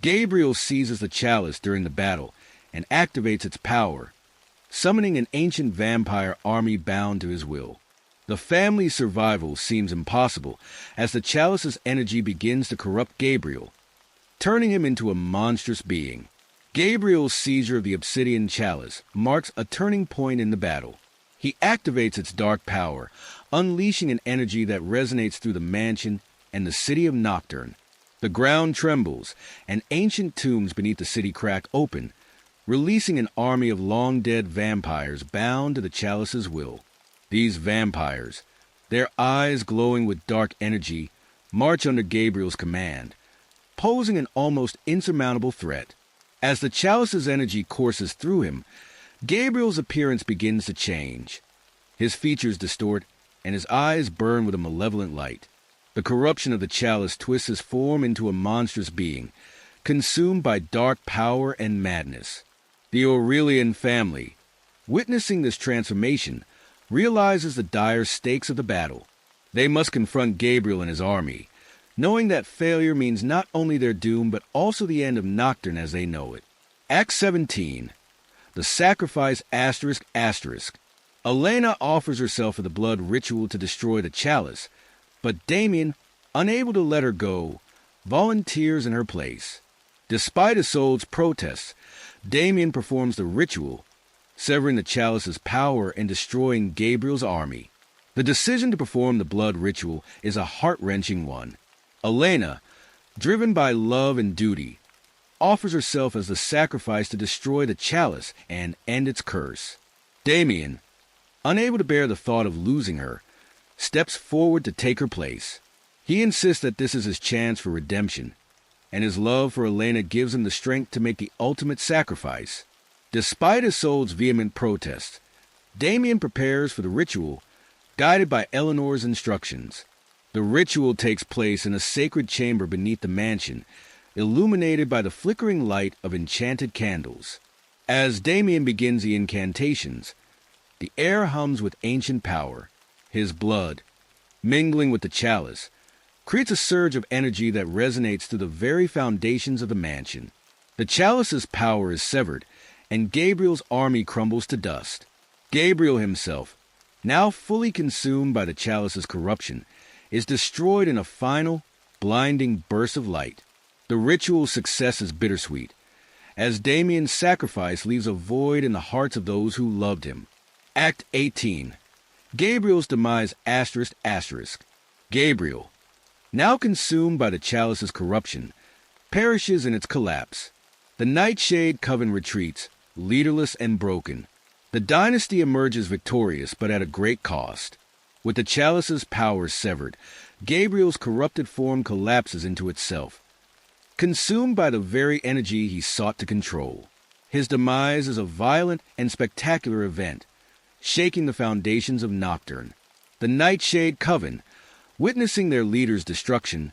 Gabriel seizes the chalice during the battle and activates its power, summoning an ancient vampire army bound to his will. The family's survival seems impossible as the chalice's energy begins to corrupt Gabriel, turning him into a monstrous being. Gabriel's seizure of the obsidian chalice marks a turning point in the battle. He activates its dark power, unleashing an energy that resonates through the mansion and the city of Nocturne. The ground trembles, and ancient tombs beneath the city crack open, releasing an army of long-dead vampires bound to the chalice's will. These vampires, their eyes glowing with dark energy, march under Gabriel's command, posing an almost insurmountable threat. As the chalice's energy courses through him, Gabriel's appearance begins to change. His features distort, and his eyes burn with a malevolent light. The corruption of the chalice twists his form into a monstrous being, consumed by dark power and madness. The Aurelian family, witnessing this transformation, realizes the dire stakes of the battle. They must confront Gabriel and his army, knowing that failure means not only their doom but also the end of Nocturne as they know it. Act 17. The sacrifice ***. Elena offers herself for the blood ritual to destroy the chalice, but Damien, unable to let her go, volunteers in her place. Despite Isolde's protests, Damien performs the ritual, severing the chalice's power and destroying Gabriel's army. The decision to perform the blood ritual is a heart-wrenching one. Elena, driven by love and duty, offers herself as the sacrifice to destroy the chalice and end its curse. Damien, unable to bear the thought of losing her, steps forward to take her place. He insists that this is his chance for redemption, and his love for Elena gives him the strength to make the ultimate sacrifice. Despite Isolde's vehement protests, Damien prepares for the ritual, guided by Eleanor's instructions. The ritual takes place in a sacred chamber beneath the mansion, illuminated by the flickering light of enchanted candles. As Damien begins the incantations, the air hums with ancient power. His blood, mingling with the chalice, creates a surge of energy that resonates through the very foundations of the mansion. The chalice's power is severed, and Gabriel's army crumbles to dust. Gabriel himself, now fully consumed by the chalice's corruption, is destroyed in a final, blinding burst of light. The ritual's success is bittersweet, as Damien's sacrifice leaves a void in the hearts of those who loved him. Act 18. Gabriel's demise ***. Gabriel, now consumed by the chalice's corruption, perishes in its collapse. The Nightshade Coven retreats, leaderless and broken. The dynasty emerges victorious, but at a great cost. With the chalice's powers severed, Gabriel's corrupted form collapses into itself, consumed by the very energy he sought to control. His demise is a violent and spectacular event, shaking the foundations of Nocturne. The Nightshade Coven, witnessing their leader's destruction,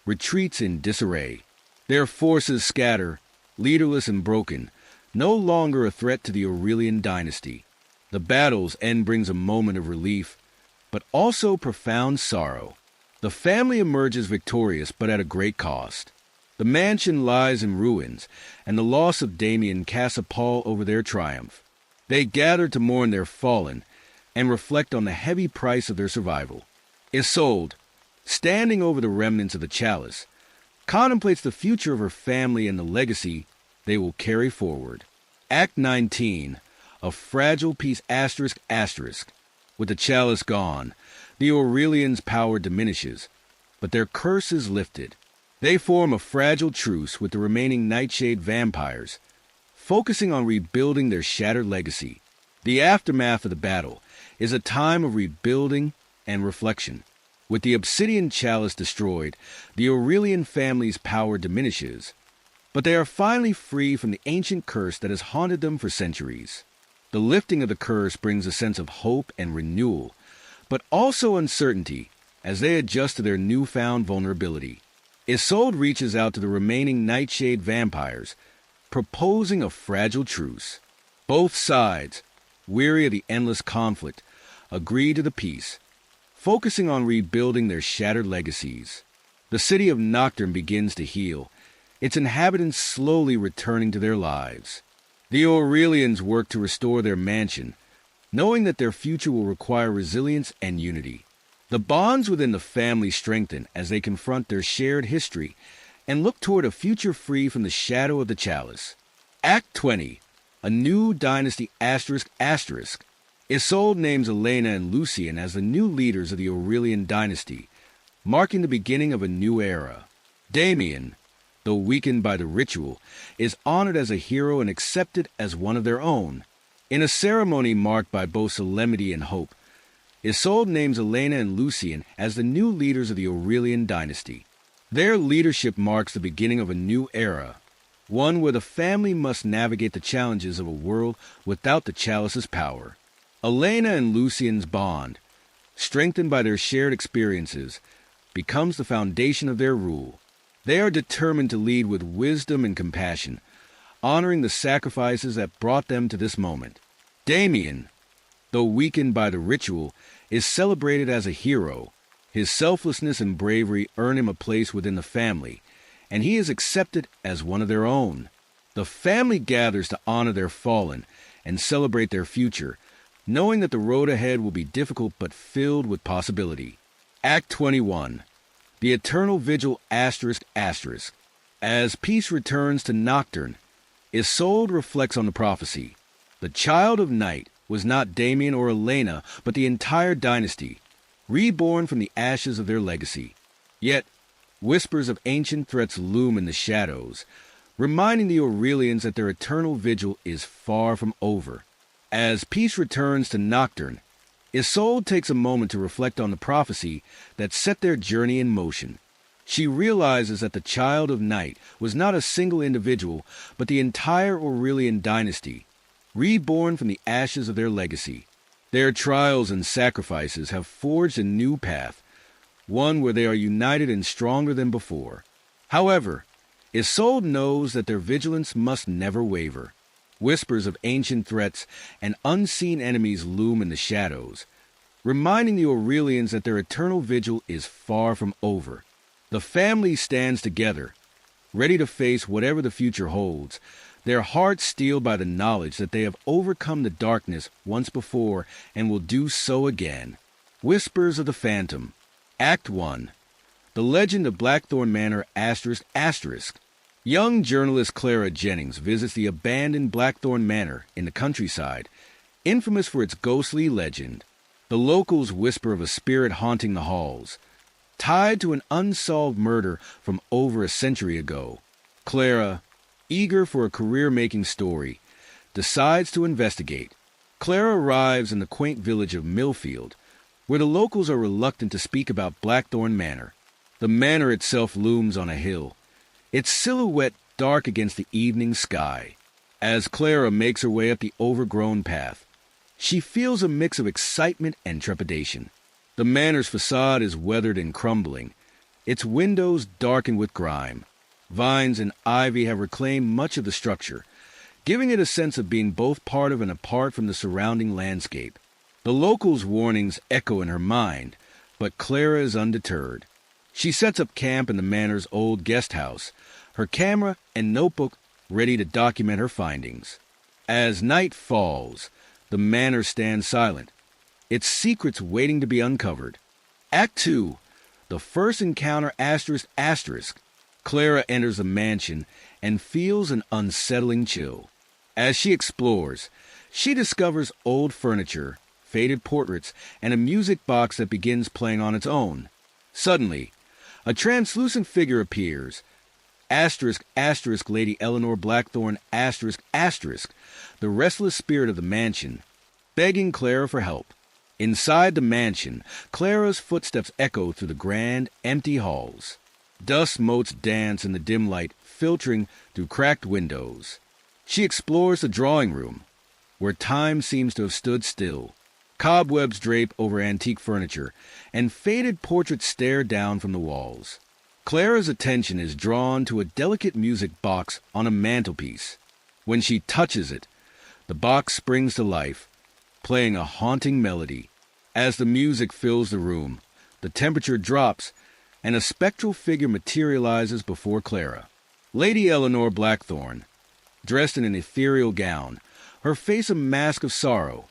retreats in disarray. Their forces scatter, leaderless and broken, no longer a threat to the Aurelian dynasty. The battle's end brings a moment of relief, but also profound sorrow. The family emerges victorious, but at a great cost. The mansion lies in ruins, and the loss of Damien casts a pall over their triumph. They gather to mourn their fallen and reflect on the heavy price of their survival. Isolde, standing over the remnants of the chalice, contemplates the future of her family and the legacy they will carry forward. Act 19. A fragile piece ***. With the chalice gone, the Aurelians' power diminishes, but their curse is lifted. They form a fragile truce with the remaining Nightshade vampires, focusing on rebuilding their shattered legacy. The aftermath of the battle is a time of rebuilding and reflection. With the obsidian chalice destroyed, the Aurelian family's power diminishes, but they are finally free from the ancient curse that has haunted them for centuries. The lifting of the curse brings a sense of hope and renewal, but also uncertainty as they adjust to their newfound vulnerability. Isolde reaches out to the remaining Nightshade vampires, proposing a fragile truce. Both sides, weary of the endless conflict, agree to the peace, focusing on rebuilding their shattered legacies. The city of Nocturne begins to heal, its inhabitants slowly returning to their lives. The Aurelians work to restore their mansion, knowing that their future will require resilience and unity. The bonds within the family strengthen as they confront their shared history and look toward a future free from the shadow of the chalice. Act 20. A new dynasty ***. Isolde names Elena and Lucien as the new leaders of the Aurelian dynasty, marking the beginning of a new era. Damien, though weakened by the ritual, is honored as a hero and accepted as one of their own. In a ceremony marked by both solemnity and hope, Isolde names Elena and Lucien as the new leaders of the Aurelian dynasty. Their leadership marks the beginning of a new era, one where the family must navigate the challenges of a world without the chalice's power. Elena and Lucien's bond, strengthened by their shared experiences, becomes the foundation of their rule. They are determined to lead with wisdom and compassion, honoring the sacrifices that brought them to this moment. Damien, though weakened by the ritual, is celebrated as a hero. His selflessness and bravery earn him a place within the family, and he is accepted as one of their own. The family gathers to honor their fallen and celebrate their future, knowing that the road ahead will be difficult but filled with possibility. Act 21. The Eternal Vigil ***. As peace returns to Nocturne, Isolde reflects on the prophecy. The child of night was not Damien or Elena, but the entire dynasty, reborn from the ashes of their legacy. Yet, whispers of ancient threats loom in the shadows, reminding the Aurelians that their eternal vigil is far from over. As peace returns to Nocturne, Isolde takes a moment to reflect on the prophecy that set their journey in motion. She realizes that the child of night was not a single individual, but the entire Aurelian dynasty, reborn from the ashes of their legacy. Their trials and sacrifices have forged a new path, one where they are united and stronger than before. However, Isolde knows that their vigilance must never waver. Whispers of ancient threats and unseen enemies loom in the shadows, reminding the Aurelians that their eternal vigil is far from over. The family stands together, ready to face whatever the future holds, their hearts steeled by the knowledge that they have overcome the darkness once before and will do so again. Whispers of the Phantom. Act 1. The Legend of Blackthorn Manor ****. Young journalist Clara Jennings visits the abandoned Blackthorn Manor in the countryside, infamous for its ghostly legend. The locals whisper of a spirit haunting the halls, tied to an unsolved murder from over a century ago. Clara, eager for a career-making story, decides to investigate. Clara arrives in the quaint village of Millfield, where the locals are reluctant to speak about Blackthorn Manor. The manor itself looms on a hill, its silhouette dark against the evening sky. As Clara makes her way up the overgrown path, she feels a mix of excitement and trepidation. The manor's facade is weathered and crumbling, its windows darkened with grime. Vines and ivy have reclaimed much of the structure, giving it a sense of being both part of and apart from the surrounding landscape. The locals' warnings echo in her mind, but Clara is undeterred. She sets up camp in the manor's old guest house, her camera and notebook ready to document her findings. As night falls, the manor stands silent, its secrets waiting to be uncovered. Act 2. The First Encounter ****. Clara enters the mansion and feels an unsettling chill. As she explores, she discovers old furniture, faded portraits, and a music box that begins playing on its own. Suddenly, a translucent figure appears. **** Lady Eleanor Blackthorn ****, the restless spirit of the mansion, begging Clara for help. Inside the mansion, Clara's footsteps echo through the grand, empty halls. Dust motes dance in the dim light, filtering through cracked windows. She explores the drawing room, where time seems to have stood still. Cobwebs drape over antique furniture, and faded portraits stare down from the walls. Clara's attention is drawn to a delicate music box on a mantelpiece. When she touches it, the box springs to life, playing a haunting melody. As the music fills the room, the temperature drops, and a spectral figure materializes before Clara. Lady Eleanor Blackthorn, dressed in an ethereal gown, her face a mask of sorrow,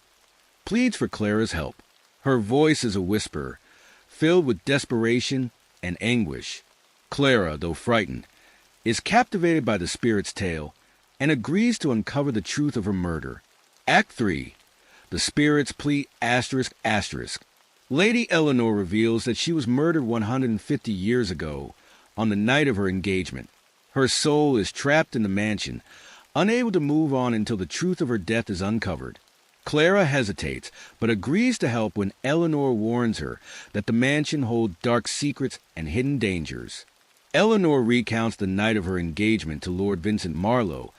pleads for Clara's help. Her voice is a whisper, filled with desperation and anguish. Clara, though frightened, is captivated by the spirit's tale and agrees to uncover the truth of her murder. Act 3. The Spirit's Plea ****. Lady Eleanor reveals that she was murdered 150 years ago on the night of her engagement. Her soul is trapped in the mansion, unable to move on until the truth of her death is uncovered. Clara hesitates, but agrees to help when Eleanor warns her that the mansion holds dark secrets and hidden dangers. Eleanor recounts the night of her engagement to Lord Vincent Marlowe,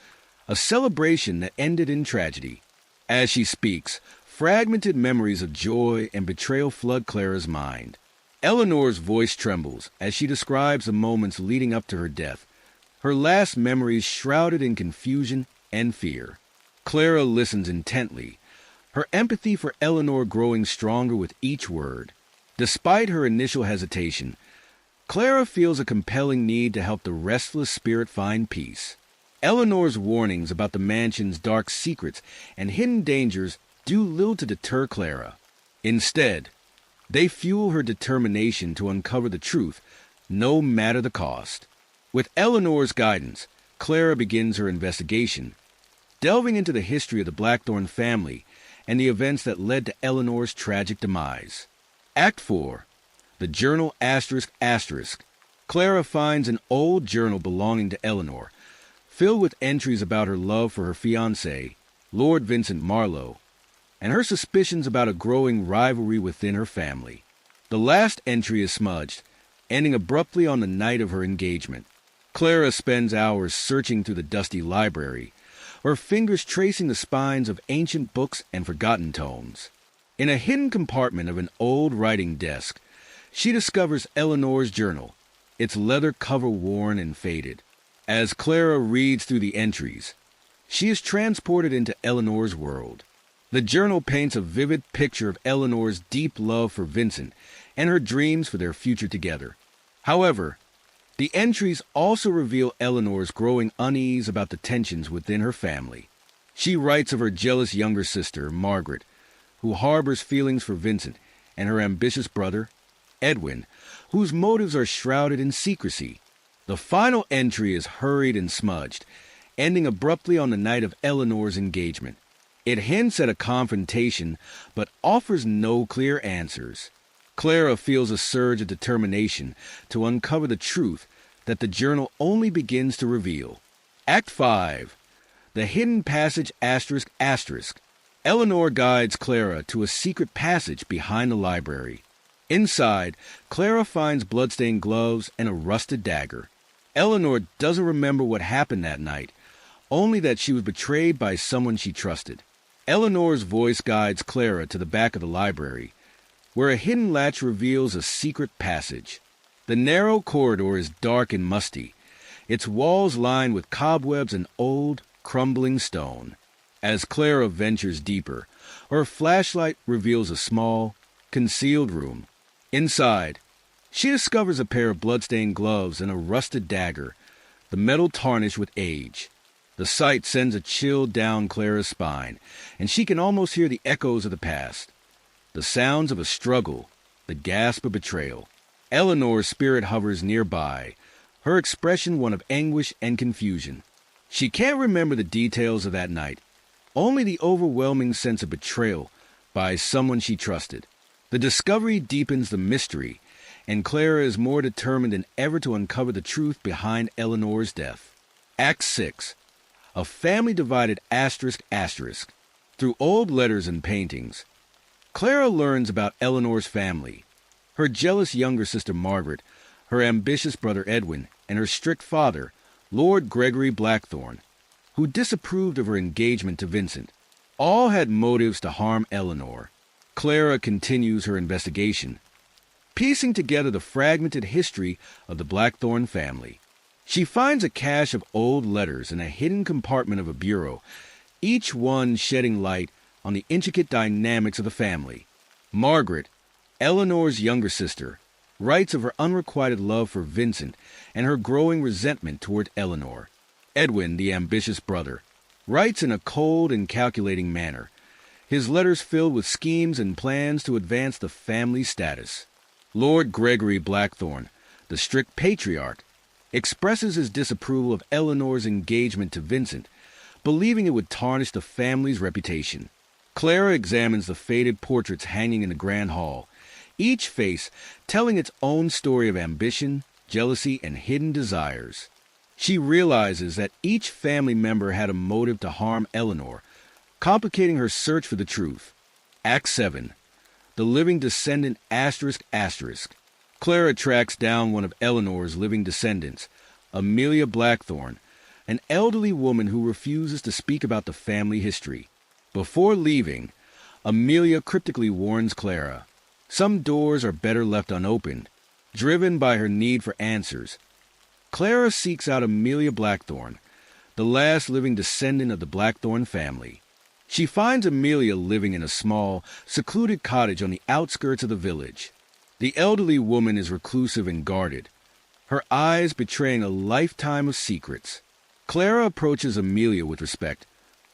a celebration that ended in tragedy. As she speaks, fragmented memories of joy and betrayal flood Clara's mind. Eleanor's voice trembles as she describes the moments leading up to her death, her last memories shrouded in confusion and fear. Clara listens intently, her empathy for Eleanor growing stronger with each word. Despite her initial hesitation, Clara feels a compelling need to help the restless spirit find peace. Eleanor's warnings about the mansion's dark secrets and hidden dangers do little to deter Clara. Instead, they fuel her determination to uncover the truth, no matter the cost. With Eleanor's guidance, Clara begins her investigation, delving into the history of the Blackthorn family and the events that led to Eleanor's tragic demise. Act 4. The Journal ****. Clara finds an old journal belonging to Eleanor, filled with entries about her love for her fiancé, Lord Vincent Marlowe, and her suspicions about a growing rivalry within her family. The last entry is smudged, ending abruptly on the night of her engagement. Clara spends hours searching through the dusty library, her fingers tracing the spines of ancient books and forgotten tomes. In a hidden compartment of an old writing desk, she discovers Eleanor's journal, its leather cover worn and faded. As Clara reads through the entries, she is transported into Eleanor's world. The journal paints a vivid picture of Eleanor's deep love for Vincent and her dreams for their future together. However, The entries also reveal Eleanor's growing unease about the tensions within her family. She writes of her jealous younger sister, Margaret, who harbors feelings for Vincent, and her ambitious brother, Edwin, whose motives are shrouded in secrecy. The final entry is hurried and smudged, ending abruptly on the night of Eleanor's engagement. It hints at a confrontation, but offers no clear answers. Clara feels a surge of determination to uncover the truth that the journal only begins to reveal. Act 5. The Hidden Passage ****. Eleanor guides Clara to a secret passage behind the library. Inside, Clara finds bloodstained gloves and a rusted dagger. Eleanor doesn't remember what happened that night, only that she was betrayed by someone she trusted. Eleanor's voice guides Clara to the back of the library, where a hidden latch reveals a secret passage. The narrow corridor is dark and musty, its walls lined with cobwebs and old, crumbling stone. As Clara ventures deeper, her flashlight reveals a small, concealed room. Inside, she discovers a pair of bloodstained gloves and a rusted dagger, the metal tarnished with age. The sight sends a chill down Clara's spine, and she can almost hear the echoes of the past. The sounds of a struggle, the gasp of betrayal. Eleanor's spirit hovers nearby, her expression one of anguish and confusion. She can't remember the details of that night, only the overwhelming sense of betrayal by someone she trusted. The discovery deepens the mystery, and Clara is more determined than ever to uncover the truth behind Eleanor's death. Act 6. A family divided ****. Through old letters and paintings, Clara learns about Eleanor's family, her jealous younger sister Margaret, her ambitious brother Edwin, and her strict father, Lord Gregory Blackthorne, who disapproved of her engagement to Vincent. All had motives to harm Eleanor. Clara continues her investigation, piecing together the fragmented history of the Blackthorne family. She finds a cache of old letters in a hidden compartment of a bureau, each one shedding light on the intricate dynamics of the family. Margaret, Eleanor's younger sister, writes of her unrequited love for Vincent and her growing resentment toward Eleanor. Edwin, the ambitious brother, writes in a cold and calculating manner, his letters filled with schemes and plans to advance the family status. Lord Gregory Blackthorne, the strict patriarch, expresses his disapproval of Eleanor's engagement to Vincent, believing it would tarnish the family's reputation. Clara examines the faded portraits hanging in the grand hall, each face telling its own story of ambition, jealousy, and hidden desires. She realizes that each family member had a motive to harm Eleanor, complicating her search for the truth. Act 7. The Living Descendant ****. Clara tracks down one of Eleanor's living descendants, Amelia Blackthorne, an elderly woman who refuses to speak about the family history. Before leaving, Amelia cryptically warns Clara, some doors are better left unopened. Driven by her need for answers, Clara seeks out Amelia Blackthorne, the last living descendant of the Blackthorne family. She finds Amelia living in a small, secluded cottage on the outskirts of the village. The elderly woman is reclusive and guarded, her eyes betraying a lifetime of secrets. Clara approaches Amelia with respect,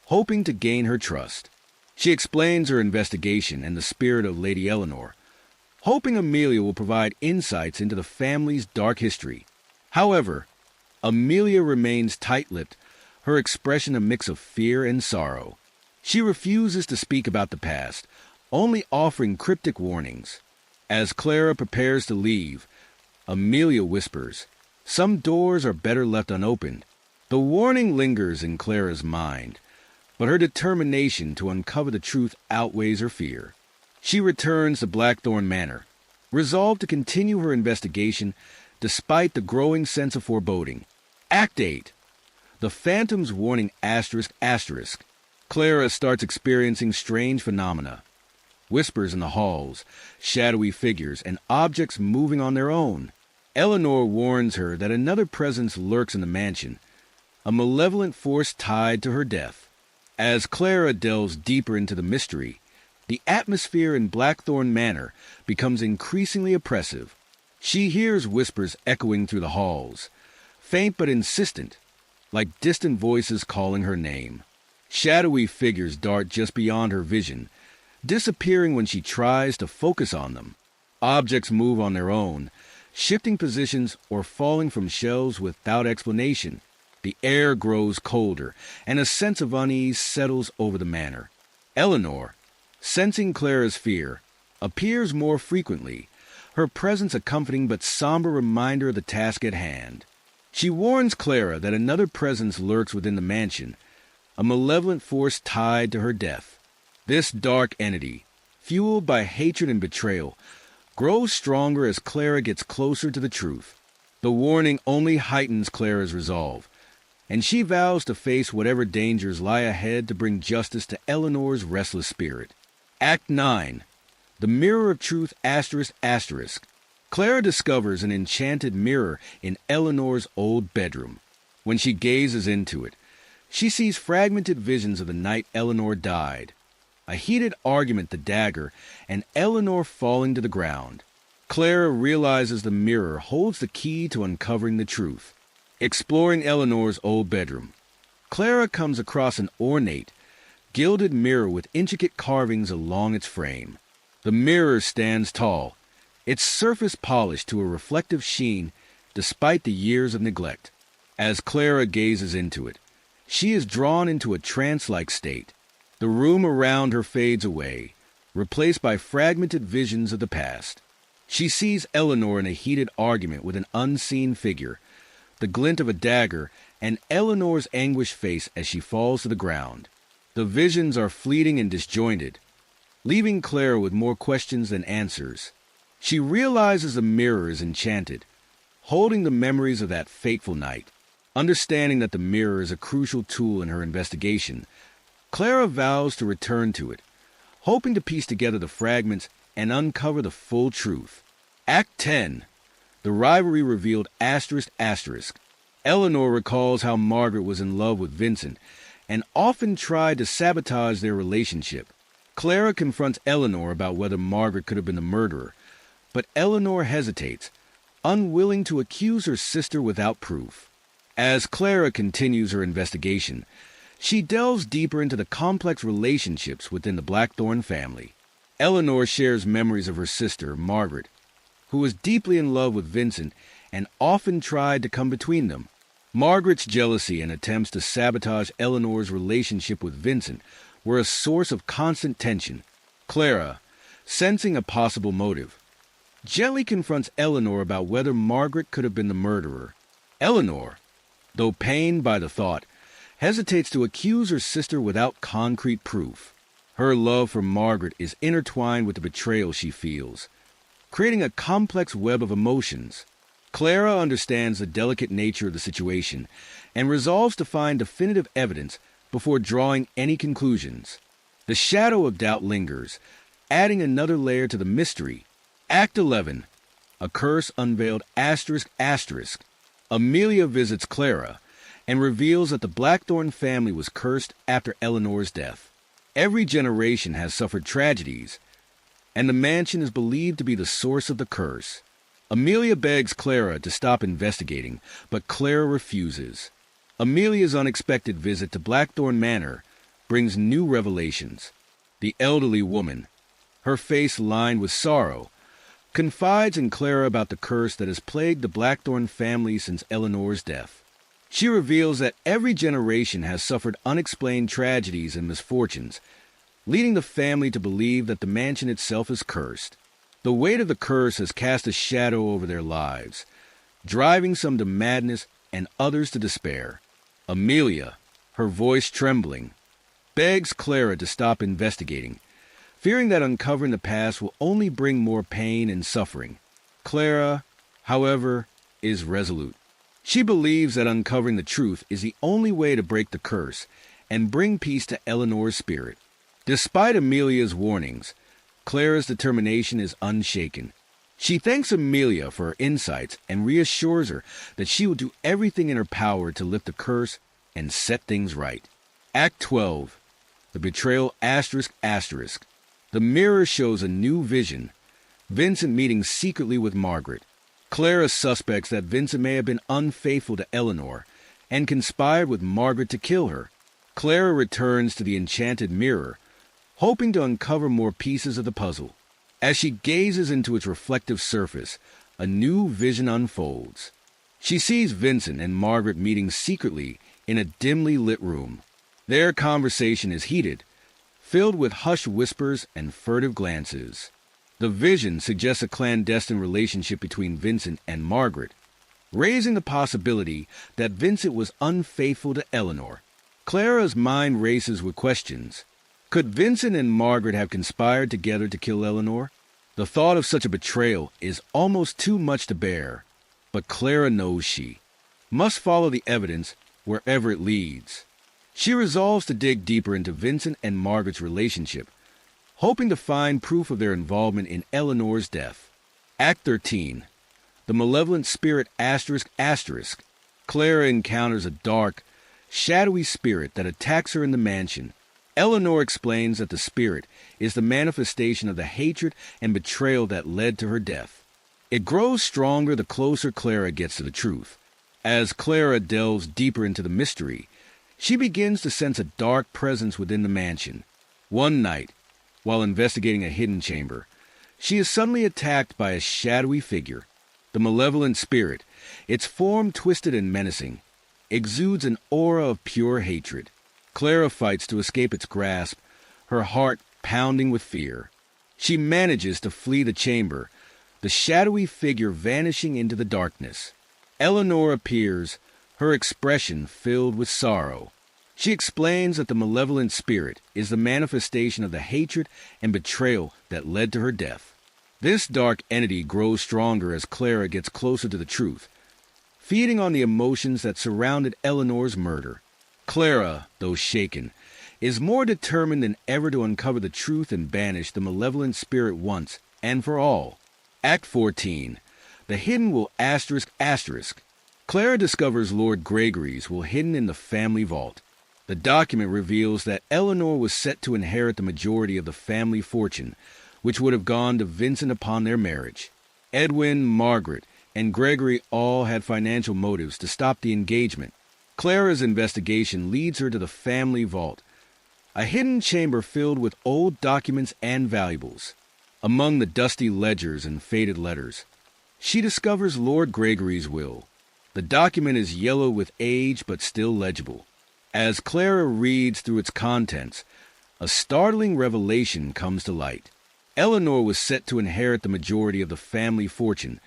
hoping to gain her trust. She explains her investigation and the spirit of Lady Eleanor, hoping Amelia will provide insights into the family's dark history. However, Amelia remains tight-lipped, her expression a mix of fear and sorrow. She refuses to speak about the past, only offering cryptic warnings. As Clara prepares to leave, Amelia whispers, some doors are better left unopened. The warning lingers in Clara's mind, but her determination to uncover the truth outweighs her fear. She returns to Blackthorne Manor, resolved to continue her investigation despite the growing sense of foreboding. Act 8. The Phantom's Warning ****. Clara starts experiencing strange phenomena. Whispers in the halls, shadowy figures, and objects moving on their own. Eleanor warns her that another presence lurks in the mansion, a malevolent force tied to her death. As Clara delves deeper into the mystery, the atmosphere in Blackthorne Manor becomes increasingly oppressive. She hears whispers echoing through the halls, faint but insistent, like distant voices calling her name. Shadowy figures dart just beyond her vision, disappearing when she tries to focus on them. Objects move on their own, shifting positions or falling from shelves without explanation. The air grows colder, and a sense of unease settles over the manor. Eleanor, sensing Clara's fear, appears more frequently, her presence a comforting but somber reminder of the task at hand. She warns Clara that another presence lurks within the mansion, a malevolent force tied to her death. This dark entity, fueled by hatred and betrayal, grows stronger as Clara gets closer to the truth. The warning only heightens Clara's resolve, and she vows to face whatever dangers lie ahead to bring justice to Eleanor's restless spirit. Act 9. The Mirror of Truth ***. Clara discovers an enchanted mirror in Eleanor's old bedroom. When she gazes into it, she sees fragmented visions of the night Eleanor died, a heated argument the dagger, and Eleanor falling to the ground. Clara realizes the mirror holds the key to uncovering the truth. Exploring Eleanor's old bedroom, Clara comes across an ornate, gilded mirror with intricate carvings along its frame. The mirror stands tall, its surface polished to a reflective sheen despite the years of neglect. As Clara gazes into it, she is drawn into a trance-like state. The room around her fades away, replaced by fragmented visions of the past. She sees Eleanor in a heated argument with an unseen figure, the glint of a dagger, and Eleanor's anguished face as she falls to the ground. The visions are fleeting and disjointed, leaving Clara with more questions than answers. She realizes the mirror is enchanted, holding the memories of that fateful night. Understanding that the mirror is a crucial tool in her investigation, Clara vows to return to it, hoping to piece together the fragments and uncover the full truth. Act 10. The rivalry revealed ***. Eleanor recalls how Margaret was in love with Vincent and often tried to sabotage their relationship. Clara confronts Eleanor about whether Margaret could have been the murderer, but Eleanor hesitates, unwilling to accuse her sister without proof. As Clara continues her investigation, she delves deeper into the complex relationships within the Blackthorne family. Eleanor shares memories of her sister, Margaret, who was deeply in love with Vincent and often tried to come between them. Margaret's jealousy and attempts to sabotage Eleanor's relationship with Vincent were a source of constant tension. Clara, sensing a possible motive, gently confronts Eleanor about whether Margaret could have been the murderer. Eleanor, though pained by the thought, hesitates to accuse her sister without concrete proof. Her love for Margaret is intertwined with the betrayal she feels, creating a complex web of emotions. Clara understands the delicate nature of the situation and resolves to find definitive evidence before drawing any conclusions. The shadow of doubt lingers, adding another layer to the mystery. Act 11. A Curse Unveiled ***. Amelia visits Clara and reveals that the Blackthorne family was cursed after Eleanor's death. Every generation has suffered tragedies, and the mansion is believed to be the source of the curse. Amelia begs Clara to stop investigating, but Clara refuses. Amelia's unexpected visit to Blackthorne Manor brings new revelations. The elderly woman, her face lined with sorrow, confides in Clara about the curse that has plagued the Blackthorne family since Eleanor's death. She reveals that every generation has suffered unexplained tragedies and misfortunes, leading the family to believe that the mansion itself is cursed. The weight of the curse has cast a shadow over their lives, driving some to madness and others to despair. Amelia, her voice trembling, begs Clara to stop investigating, fearing that uncovering the past will only bring more pain and suffering. Clara, however, is resolute. She believes that uncovering the truth is the only way to break the curse and bring peace to Eleanor's spirit. Despite Amelia's warnings, Clara's determination is unshaken. She thanks Amelia for her insights and reassures her that she will do everything in her power to lift the curse and set things right. Act 12. The Betrayal ***. The mirror shows a new vision, Vincent meeting secretly with Margaret. Clara suspects that Vincent may have been unfaithful to Eleanor and conspired with Margaret to kill her. Clara returns to the enchanted mirror, hoping to uncover more pieces of the puzzle. As she gazes into its reflective surface, a new vision unfolds. She sees Vincent and Margaret meeting secretly in a dimly lit room. Their conversation is heated, filled with hushed whispers and furtive glances. The vision suggests a clandestine relationship between Vincent and Margaret, raising the possibility that Vincent was unfaithful to Eleanor. Clara's mind races with questions. Could Vincent and Margaret have conspired together to kill Eleanor? The thought of such a betrayal is almost too much to bear, but Clara knows she must follow the evidence wherever it leads. She resolves to dig deeper into Vincent and Margaret's relationship, hoping to find proof of their involvement in Eleanor's death. Act 13. The Malevolent Spirit ***. Clara encounters a dark, shadowy spirit that attacks her in the mansion. Eleanor explains that the spirit is the manifestation of the hatred and betrayal that led to her death. It grows stronger the closer Clara gets to the truth. As Clara delves deeper into the mystery, she begins to sense a dark presence within the mansion. One night, while investigating a hidden chamber, she is suddenly attacked by a shadowy figure. The malevolent spirit, its form twisted and menacing, exudes an aura of pure hatred. Clara fights to escape its grasp, her heart pounding with fear. She manages to flee the chamber, the shadowy figure vanishing into the darkness. Eleanor appears, her expression filled with sorrow. She explains that the malevolent spirit is the manifestation of the hatred and betrayal that led to her death. This dark entity grows stronger as Clara gets closer to the truth, feeding on the emotions that surrounded Eleanor's murder. Clara, though shaken, is more determined than ever to uncover the truth and banish the malevolent spirit once and for all. Act 14. The Hidden Will ***. Clara discovers Lord Gregory's will hidden in the family vault. The document reveals that Eleanor was set to inherit the majority of the family fortune, which would have gone to Vincent upon their marriage. Edwin, Margaret, and Gregory all had financial motives to stop the engagement. Clara's investigation leads her to the family vault, a hidden chamber filled with old documents and valuables. Among the dusty ledgers and faded letters, she discovers Lord Gregory's will. The document is yellow with age but still legible. As Clara reads through its contents, a startling revelation comes to light. Eleanor was set to inherit the majority of the family fortune,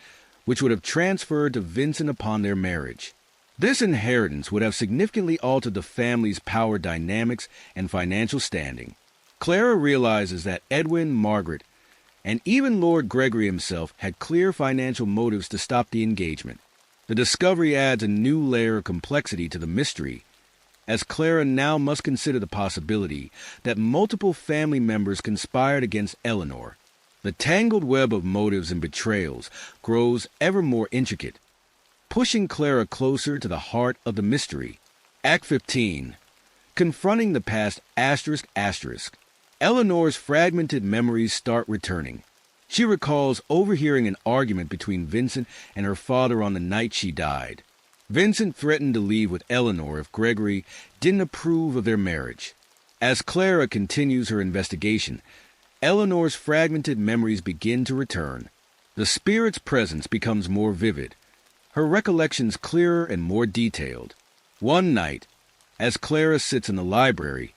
which would have transferred to Vincent upon their marriage. This inheritance would have significantly altered the family's power dynamics and financial standing. Clara realizes that Edwin, Margaret, and even Lord Gregory himself had clear financial motives to stop the engagement. The discovery adds a new layer of complexity to the mystery, as Clara now must consider the possibility that multiple family members conspired against Eleanor. The tangled web of motives and betrayals grows ever more intricate, pushing Clara closer to the heart of the mystery. Act 15. Confronting the past ***. Eleanor's fragmented memories start returning. She recalls overhearing an argument between Vincent and her father on the night she died. Vincent threatened to leave with Eleanor if Gregory didn't approve of their marriage. As Clara continues her investigation, Eleanor's fragmented memories begin to return. The spirit's presence becomes more vivid, her recollections clearer and more detailed. One night, as Clara sits in the library,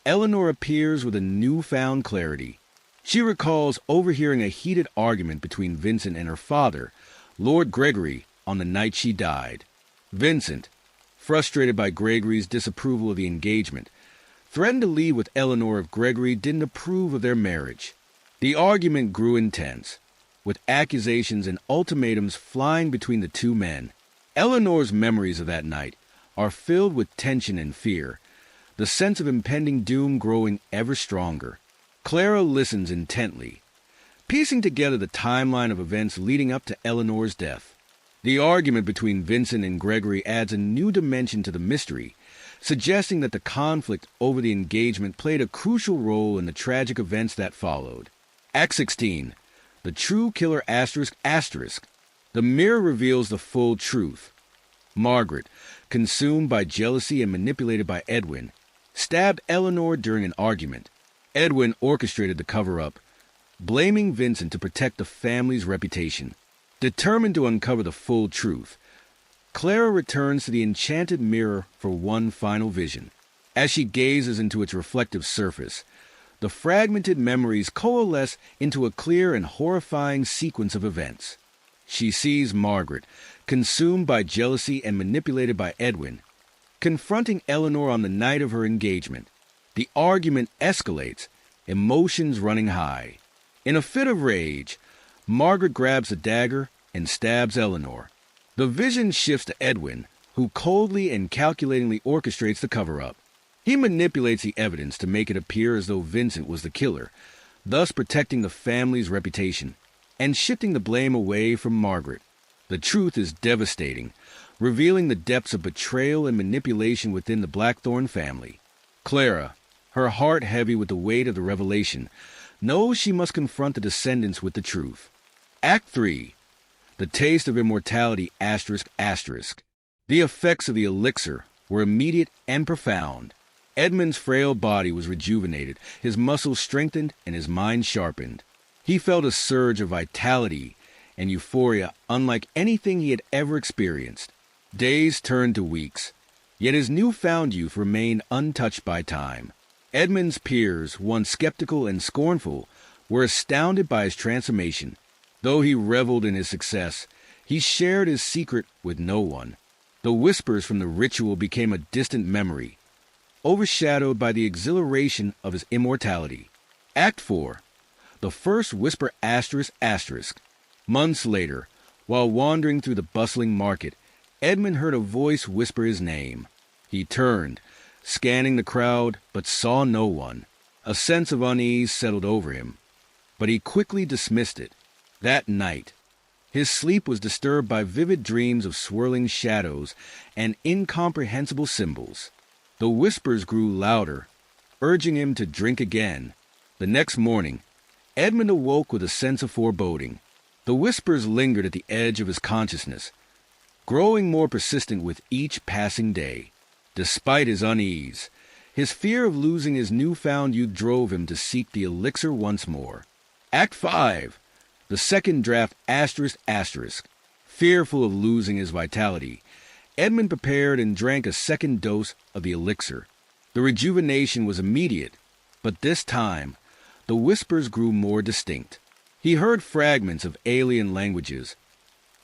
Eleanor appears with a newfound clarity. She recalls overhearing a heated argument between Vincent and her father, Lord Gregory, on the night she died. Vincent, frustrated by Gregory's disapproval of the engagement, threatened to leave with Eleanor if Gregory didn't approve of their marriage. The argument grew intense, with accusations and ultimatums flying between the two men. Eleanor's memories of that night are filled with tension and fear, the sense of impending doom growing ever stronger. Clara listens intently, piecing together the timeline of events leading up to Eleanor's death. The argument between Vincent and Gregory adds a new dimension to the mystery, suggesting that the conflict over the engagement played a crucial role in the tragic events that followed. Act 16. The True Killer ***. The The mirror reveals the full truth. Margaret, consumed by jealousy and manipulated by Edwin, stabbed Eleanor during an argument. Edwin orchestrated the cover-up, blaming Vincent to protect the family's reputation. Determined to uncover the full truth, Clara returns to the enchanted mirror for one final vision. As she gazes into its reflective surface, the fragmented memories coalesce into a clear and horrifying sequence of events. She sees Margaret, consumed by jealousy and manipulated by Edwin, confronting Eleanor on the night of her engagement. The argument escalates, emotions running high. In a fit of rage, Margaret grabs a dagger and stabs Eleanor. The vision shifts to Edwin, who coldly and calculatingly orchestrates the cover-up. He manipulates the evidence to make it appear as though Vincent was the killer, thus protecting the family's reputation, and shifting the blame away from Margaret. The truth is devastating, revealing the depths of betrayal and manipulation within the Blackthorne family. Clara, her heart heavy with the weight of the revelation, knows she must confront the descendants with the truth. Act 3. The Taste of Immortality ****. The effects of the elixir were immediate and profound. Edmund's frail body was rejuvenated, his muscles strengthened, and his mind sharpened. He felt a surge of vitality and euphoria unlike anything he had ever experienced. Days turned to weeks, yet his newfound youth remained untouched by time. Edmund's peers, once skeptical and scornful, were astounded by his transformation. Though he reveled in his success, he shared his secret with no one. The whispers from the ritual became a distant memory, overshadowed by the exhilaration of his immortality. Act 4. The First Whisper ****. Months later, while wandering through the bustling market, Edmund heard a voice whisper his name. He turned, scanning the crowd, but saw no one. A sense of unease settled over him, but he quickly dismissed it. That night, his sleep was disturbed by vivid dreams of swirling shadows and incomprehensible symbols. The whispers grew louder, urging him to drink again. The next morning, Edmund awoke with a sense of foreboding. The whispers lingered at the edge of his consciousness, growing more persistent with each passing day. Despite his unease, his fear of losing his newfound youth drove him to seek the elixir once more. Act 5. The second draft ****. Fearful of losing his vitality, Edmund prepared and drank a second dose of the elixir. The rejuvenation was immediate, but this time, the whispers grew more distinct. He heard fragments of alien languages,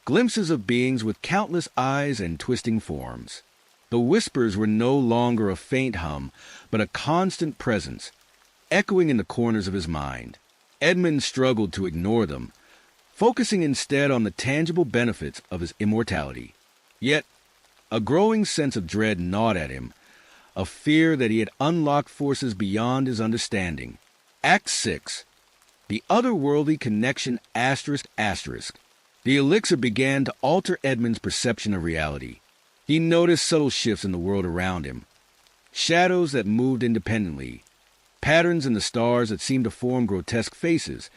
glimpses of beings with countless eyes and twisting forms. The whispers were no longer a faint hum, but a constant presence, echoing in the corners of his mind. Edmund struggled to ignore them, focusing instead on the tangible benefits of his immortality. Yet, a growing sense of dread gnawed at him, a fear that he had unlocked forces beyond his understanding. Act 6. The Otherworldly Connection ****. The elixir began to alter Edmund's perception of reality. He noticed subtle shifts in the world around him, shadows that moved independently, patterns in the stars that seemed to form grotesque faces,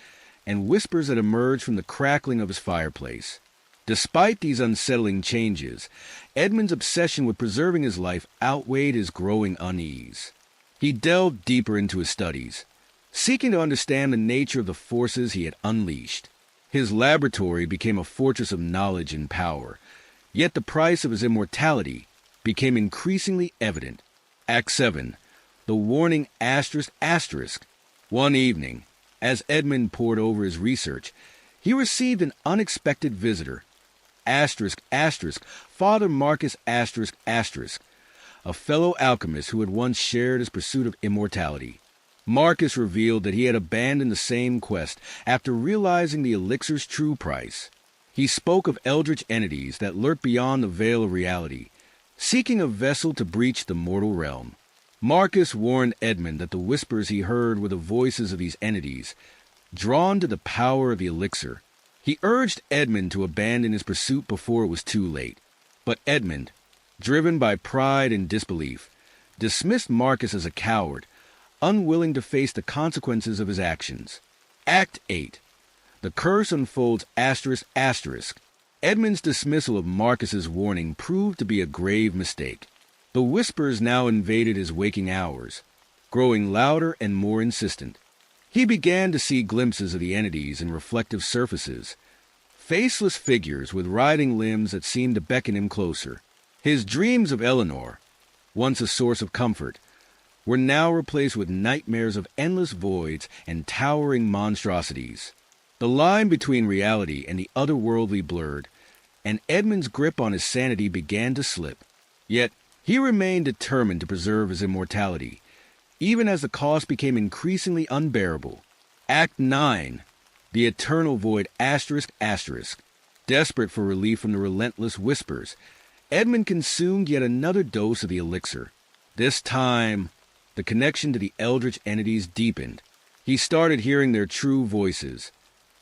and whispers that emerged from the crackling of his fireplace. Despite these unsettling changes, Edmund's obsession with preserving his life outweighed his growing unease. He delved deeper into his studies, seeking to understand the nature of the forces he had unleashed. His laboratory became a fortress of knowledge and power, yet the price of his immortality became increasingly evident. Act 7. The Warning ****. One evening, as Edmund pored over his research, he received an unexpected visitor. Father Marcus ****, a fellow alchemist who had once shared his pursuit of immortality. Marcus revealed that he had abandoned the same quest after realizing the elixir's true price. He spoke of eldritch entities that lurked beyond the veil of reality, seeking a vessel to breach the mortal realm. Marcus warned Edmund that the whispers he heard were the voices of these entities, drawn to the power of the elixir. He urged Edmund to abandon his pursuit before it was too late. But Edmund, driven by pride and disbelief, dismissed Marcus as a coward, unwilling to face the consequences of his actions. Act 8. The curse unfolds ****. Edmund's dismissal of Marcus's warning proved to be a grave mistake. The whispers now invaded his waking hours, growing louder and more insistent. He began to see glimpses of the entities in reflective surfaces, faceless figures with writhing limbs that seemed to beckon him closer. His dreams of Eleanor, once a source of comfort, were now replaced with nightmares of endless voids and towering monstrosities. The line between reality and the otherworldly blurred, and Edmund's grip on his sanity began to slip. Yet he remained determined to preserve his immortality, even as the cost became increasingly unbearable. Act 9. The Eternal Void ***. Desperate for relief from the relentless whispers, Edmund consumed yet another dose of the elixir. This time, the connection to the eldritch entities deepened. He started hearing their true voices,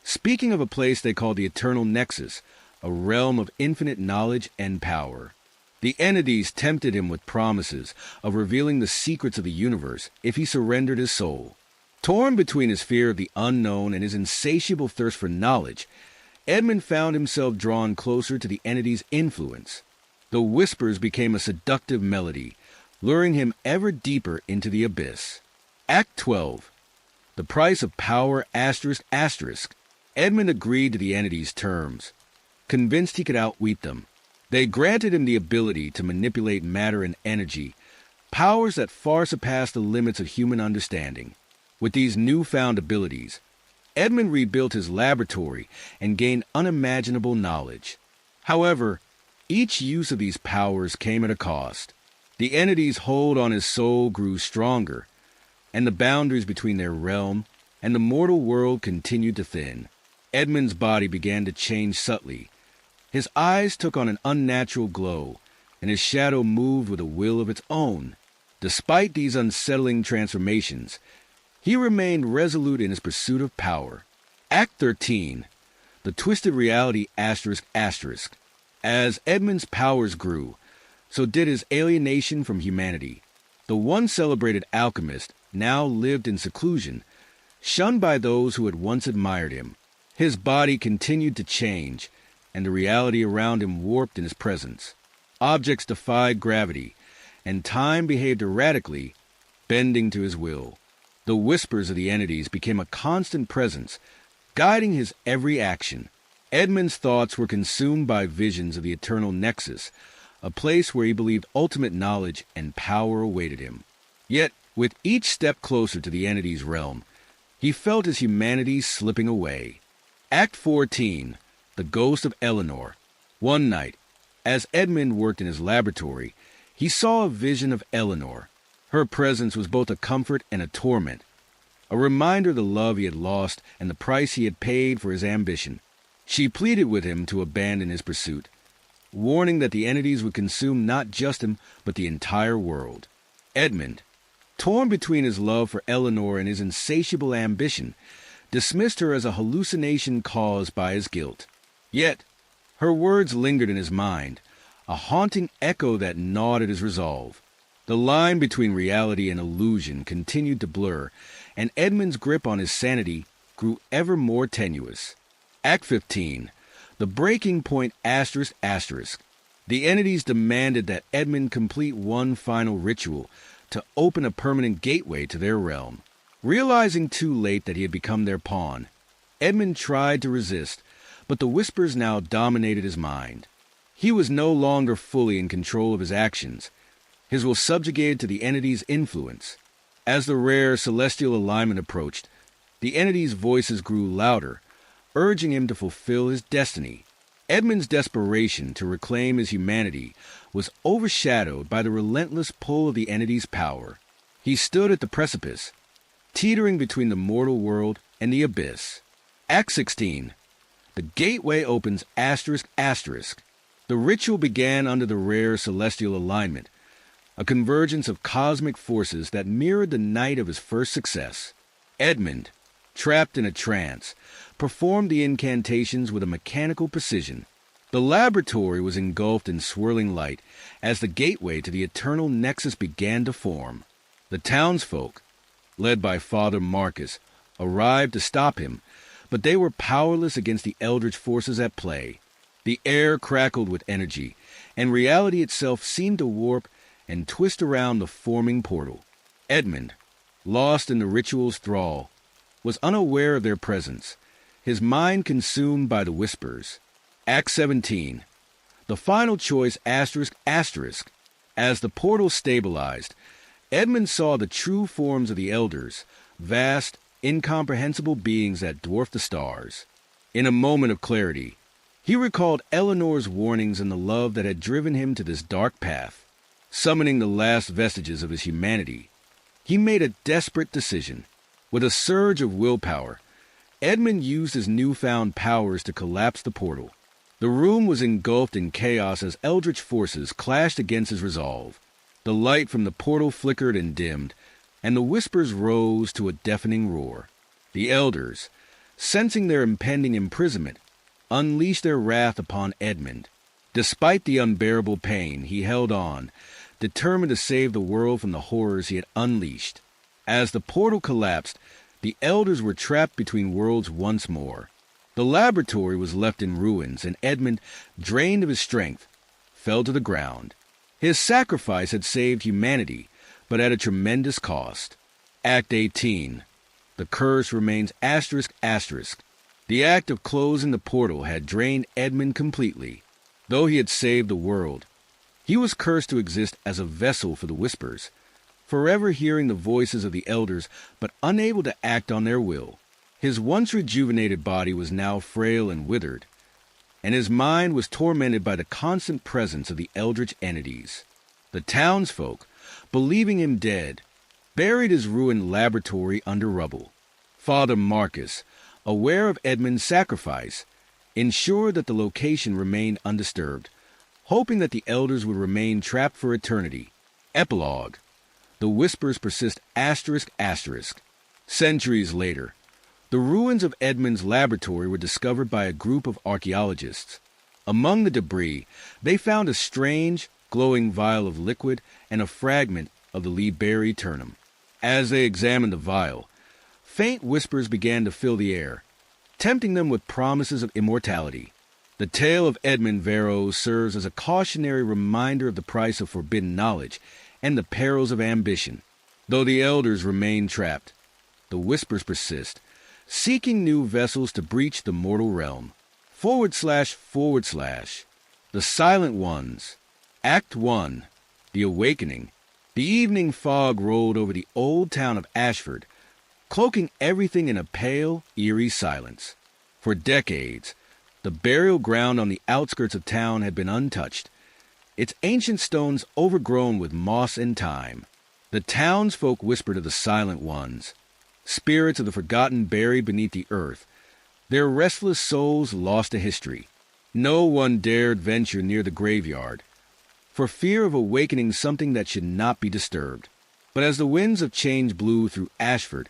speaking of a place they called the Eternal Nexus, a realm of infinite knowledge and power. The entities tempted him with promises of revealing the secrets of the universe if he surrendered his soul. Torn between his fear of the unknown and his insatiable thirst for knowledge, Edmund found himself drawn closer to the entities' influence. The whispers became a seductive melody, luring him ever deeper into the abyss. Act 12. The Price of Power ***. Edmund agreed to the entities' terms, convinced he could outwit them. They granted him the ability to manipulate matter and energy, powers that far surpassed the limits of human understanding. With these newfound abilities, Edmund rebuilt his laboratory and gained unimaginable knowledge. However, each use of these powers came at a cost. The entities' hold on his soul grew stronger, and the boundaries between their realm and the mortal world continued to thin. Edmund's body began to change subtly. His eyes took on an unnatural glow, and his shadow moved with a will of its own. Despite these unsettling transformations, he remained resolute in his pursuit of power. Act 13. The Twisted Reality ***. As Edmund's powers grew, so did his alienation from humanity. The once celebrated alchemist now lived in seclusion, shunned by those who had once admired him. His body continued to change, and the reality around him warped in his presence. Objects defied gravity, and time behaved erratically, bending to his will. The whispers of the entities became a constant presence, guiding his every action. Edmund's thoughts were consumed by visions of the Eternal Nexus, a place where he believed ultimate knowledge and power awaited him. Yet, with each step closer to the entity's realm, he felt his humanity slipping away. Act 14. The Ghost of Eleanor. One night, as Edmund worked in his laboratory, he saw a vision of Eleanor. Her presence was both a comfort and a torment, a reminder of the love he had lost and the price he had paid for his ambition. She pleaded with him to abandon his pursuit, warning that the entities would consume not just him, but the entire world. Edmund, torn between his love for Eleanor and his insatiable ambition, dismissed her as a hallucination caused by his guilt. Yet, her words lingered in his mind, a haunting echo that gnawed at his resolve. The line between reality and illusion continued to blur, and Edmund's grip on his sanity grew ever more tenuous. Act 15. The Breaking Point ***. The entities demanded that Edmund complete one final ritual to open a permanent gateway to their realm. Realizing too late that he had become their pawn, Edmund tried to resist, but the whispers now dominated his mind. He was no longer fully in control of his actions, his will subjugated to the entity's influence. As the rare celestial alignment approached, the entity's voices grew louder, urging him to fulfill his destiny. Edmund's desperation to reclaim his humanity was overshadowed by the relentless pull of the entity's power. He stood at the precipice, teetering between the mortal world and the abyss. Act 16. The gateway opens ***. The ritual began under the rare celestial alignment, a convergence of cosmic forces that mirrored the night of his first success. Edmund, trapped in a trance, performed the incantations with a mechanical precision. The laboratory was engulfed in swirling light as the gateway to the Eternal Nexus began to form. The townsfolk, led by Father Marcus, arrived to stop him, but they were powerless against the eldritch forces at play. The air crackled with energy, and reality itself seemed to warp and twist around the forming portal. Edmund, lost in the ritual's thrall, was unaware of their presence, his mind consumed by the whispers. Act 17. The final choice asterisk asterisk. As the portal stabilized, Edmund saw the true forms of the elders, vast, incomprehensible beings that dwarfed the stars. In a moment of clarity, he recalled Eleanor's warnings and the love that had driven him to this dark path. Summoning the last vestiges of his humanity, he made a desperate decision. With a surge of willpower, Edmund used his newfound powers to collapse the portal. The room was engulfed in chaos as eldritch forces clashed against his resolve. The light from the portal flickered and dimmed, and the whispers rose to a deafening roar. The elders, sensing their impending imprisonment, unleashed their wrath upon Edmund. Despite the unbearable pain, he held on, determined to save the world from the horrors he had unleashed. As the portal collapsed, the elders were trapped between worlds once more. The laboratory was left in ruins, and Edmund, drained of his strength, fell to the ground. His sacrifice had saved humanity, but at a tremendous cost. Act 18. The curse remains asterisk asterisk. The act of closing the portal had drained Edmund completely. Though he had saved the world, he was cursed to exist as a vessel for the whispers, forever hearing the voices of the elders but unable to act on their will. His once rejuvenated body was now frail and withered, and his mind was tormented by the constant presence of the eldritch entities. The townsfolk, believing him dead, buried his ruined laboratory under rubble. Father Marcus, aware of Edmund's sacrifice, ensured that the location remained undisturbed, hoping that the elders would remain trapped for eternity. Epilogue. The whispers persist asterisk asterisk. Centuries later, the ruins of Edmund's laboratory were discovered by a group of archaeologists. Among the debris, they found a strange, glowing vial of liquid and a fragment of the liberaturnum. As they examined the vial, faint whispers began to fill the air, tempting them with promises of immortality. The tale of Edmund Verrose serves as a cautionary reminder of the price of forbidden knowledge and the perils of ambition. Though the elders remain trapped, the whispers persist, seeking new vessels to breach the mortal realm. / The Silent Ones. Act 1. The Awakening. The evening fog rolled over the old town of Ashford, cloaking everything in a pale, eerie silence. For decades, the burial ground on the outskirts of town had been untouched, its ancient stones overgrown with moss and time. The townsfolk whispered of the Silent Ones, spirits of the forgotten buried beneath the earth, their restless souls lost to history. No one dared venture near the graveyard, for fear of awakening something that should not be disturbed. But as the winds of change blew through Ashford,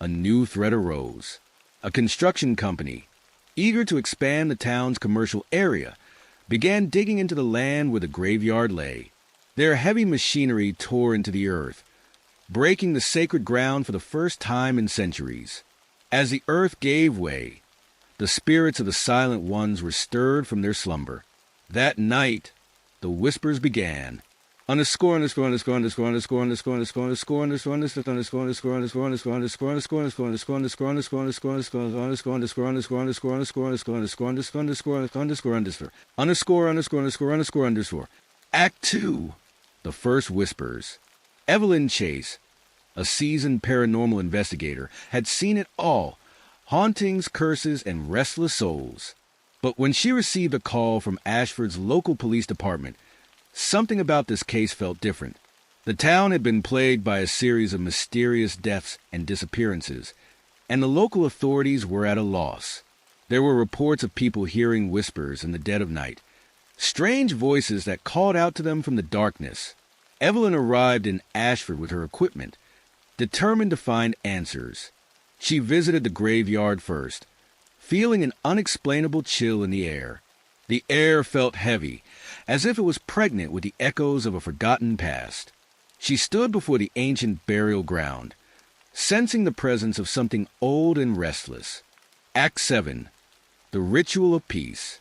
a new threat arose. A construction company, eager to expand the town's commercial area, began digging into the land where the graveyard lay. Their heavy machinery tore into the earth, breaking the sacred ground for the first time in centuries. As the earth gave way, the spirits of the Silent Ones were stirred from their slumber. That night, the whispers began. Act 2. The First Whispers. Evelyn Chase, a seasoned paranormal investigator, had seen it all: hauntings, curses, and restless souls. But when she received a call from Ashford's local police department, something about this case felt different. The town had been plagued by a series of mysterious deaths and disappearances, and the local authorities were at a loss. There were reports of people hearing whispers in the dead of night, strange voices that called out to them from the darkness. Evelyn arrived in Ashford with her equipment, determined to find answers. She visited the graveyard first, feeling an unexplainable chill in the air. The air felt heavy, as if it was pregnant with the echoes of a forgotten past. She stood before the ancient burial ground, sensing the presence of something old and restless. Act 7. The Ritual of Peace.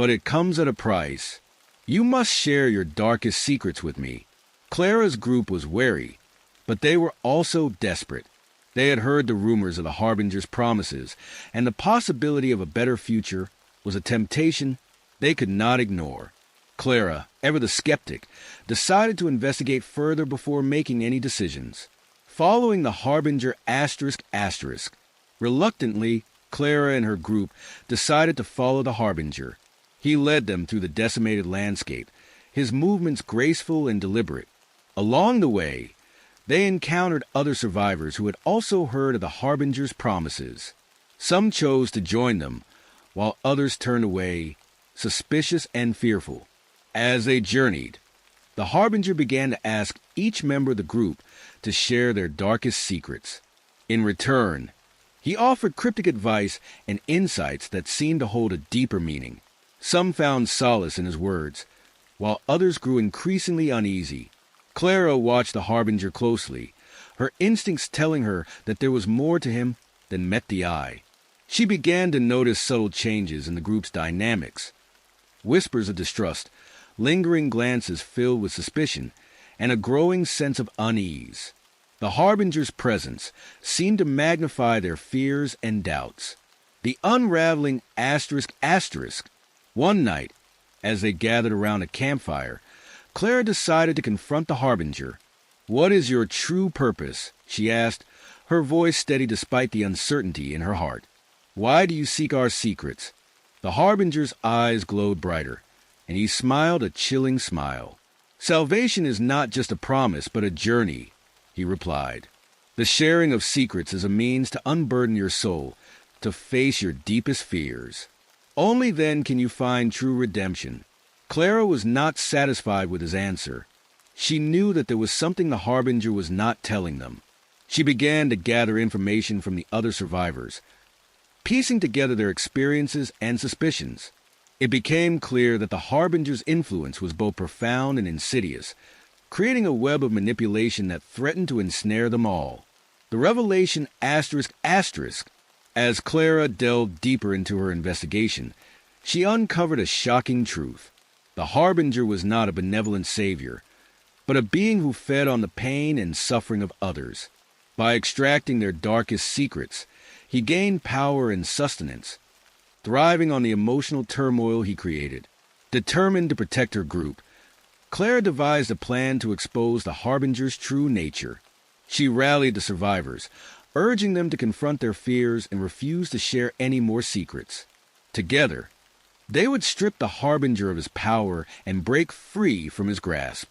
but it comes at a price. You must share your darkest secrets with me." Clara's group was wary, but they were also desperate. They had heard the rumors of the Harbinger's promises, and the possibility of a better future was a temptation they could not ignore. Clara, ever the skeptic, decided to investigate further before making any decisions. Following the Harbinger ***, reluctantly, Clara and her group decided to follow the Harbinger. He led them through the decimated landscape, his movements graceful and deliberate. Along the way, they encountered other survivors who had also heard of the Harbinger's promises. Some chose to join them, while others turned away, suspicious and fearful. As they journeyed, the Harbinger began to ask each member of the group to share their darkest secrets. In return, he offered cryptic advice and insights that seemed to hold a deeper meaning. Some found solace in his words, while others grew increasingly uneasy. Clara watched the Harbinger closely, her instincts telling her that there was more to him than met the eye. She began to notice subtle changes in the group's dynamics. Whispers of distrust, lingering glances filled with suspicion, and a growing sense of unease. The Harbinger's presence seemed to magnify their fears and doubts. The unraveling ***. One night, as they gathered around a campfire, Clara decided to confront the Harbinger. "What is your true purpose?" she asked, her voice steady despite the uncertainty in her heart. "Why do you seek our secrets?" The Harbinger's eyes glowed brighter, and he smiled a chilling smile. "Salvation is not just a promise, but a journey," he replied. "The sharing of secrets is a means to unburden your soul, to face your deepest fears. Only then can you find true redemption." Clara was not satisfied with his answer. She knew that there was something the Harbinger was not telling them. She began to gather information from the other survivors, piecing together their experiences and suspicions. It became clear that the Harbinger's influence was both profound and insidious, creating a web of manipulation that threatened to ensnare them all. The revelation ***. As Clara delved deeper into her investigation, she uncovered a shocking truth. The Harbinger was not a benevolent savior, but a being who fed on the pain and suffering of others. By extracting their darkest secrets, he gained power and sustenance, thriving on the emotional turmoil he created. Determined to protect her group, Clara devised a plan to expose the Harbinger's true nature. She rallied the survivors, urging them to confront their fears and refuse to share any more secrets. Together, they would strip the Harbinger of his power and break free from his grasp.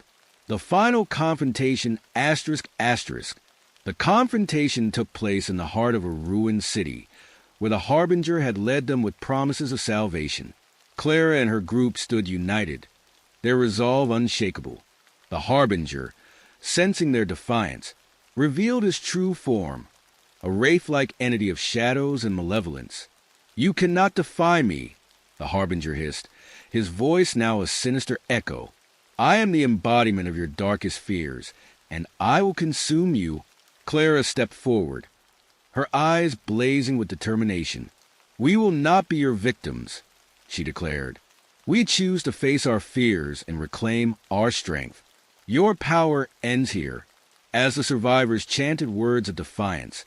The final confrontation ***. The confrontation took place in the heart of a ruined city, where the Harbinger had led them with promises of salvation. Clara and her group stood united, their resolve unshakable. The Harbinger, sensing their defiance, revealed his true form, a wraith-like entity of shadows and malevolence. "You cannot defy me," the Harbinger hissed, his voice now a sinister echo. "I am the embodiment of your darkest fears, and I will consume you." Clara stepped forward, her eyes blazing with determination. "We will not be your victims," she declared. "We choose to face our fears and reclaim our strength. Your power ends here." As the survivors chanted words of defiance,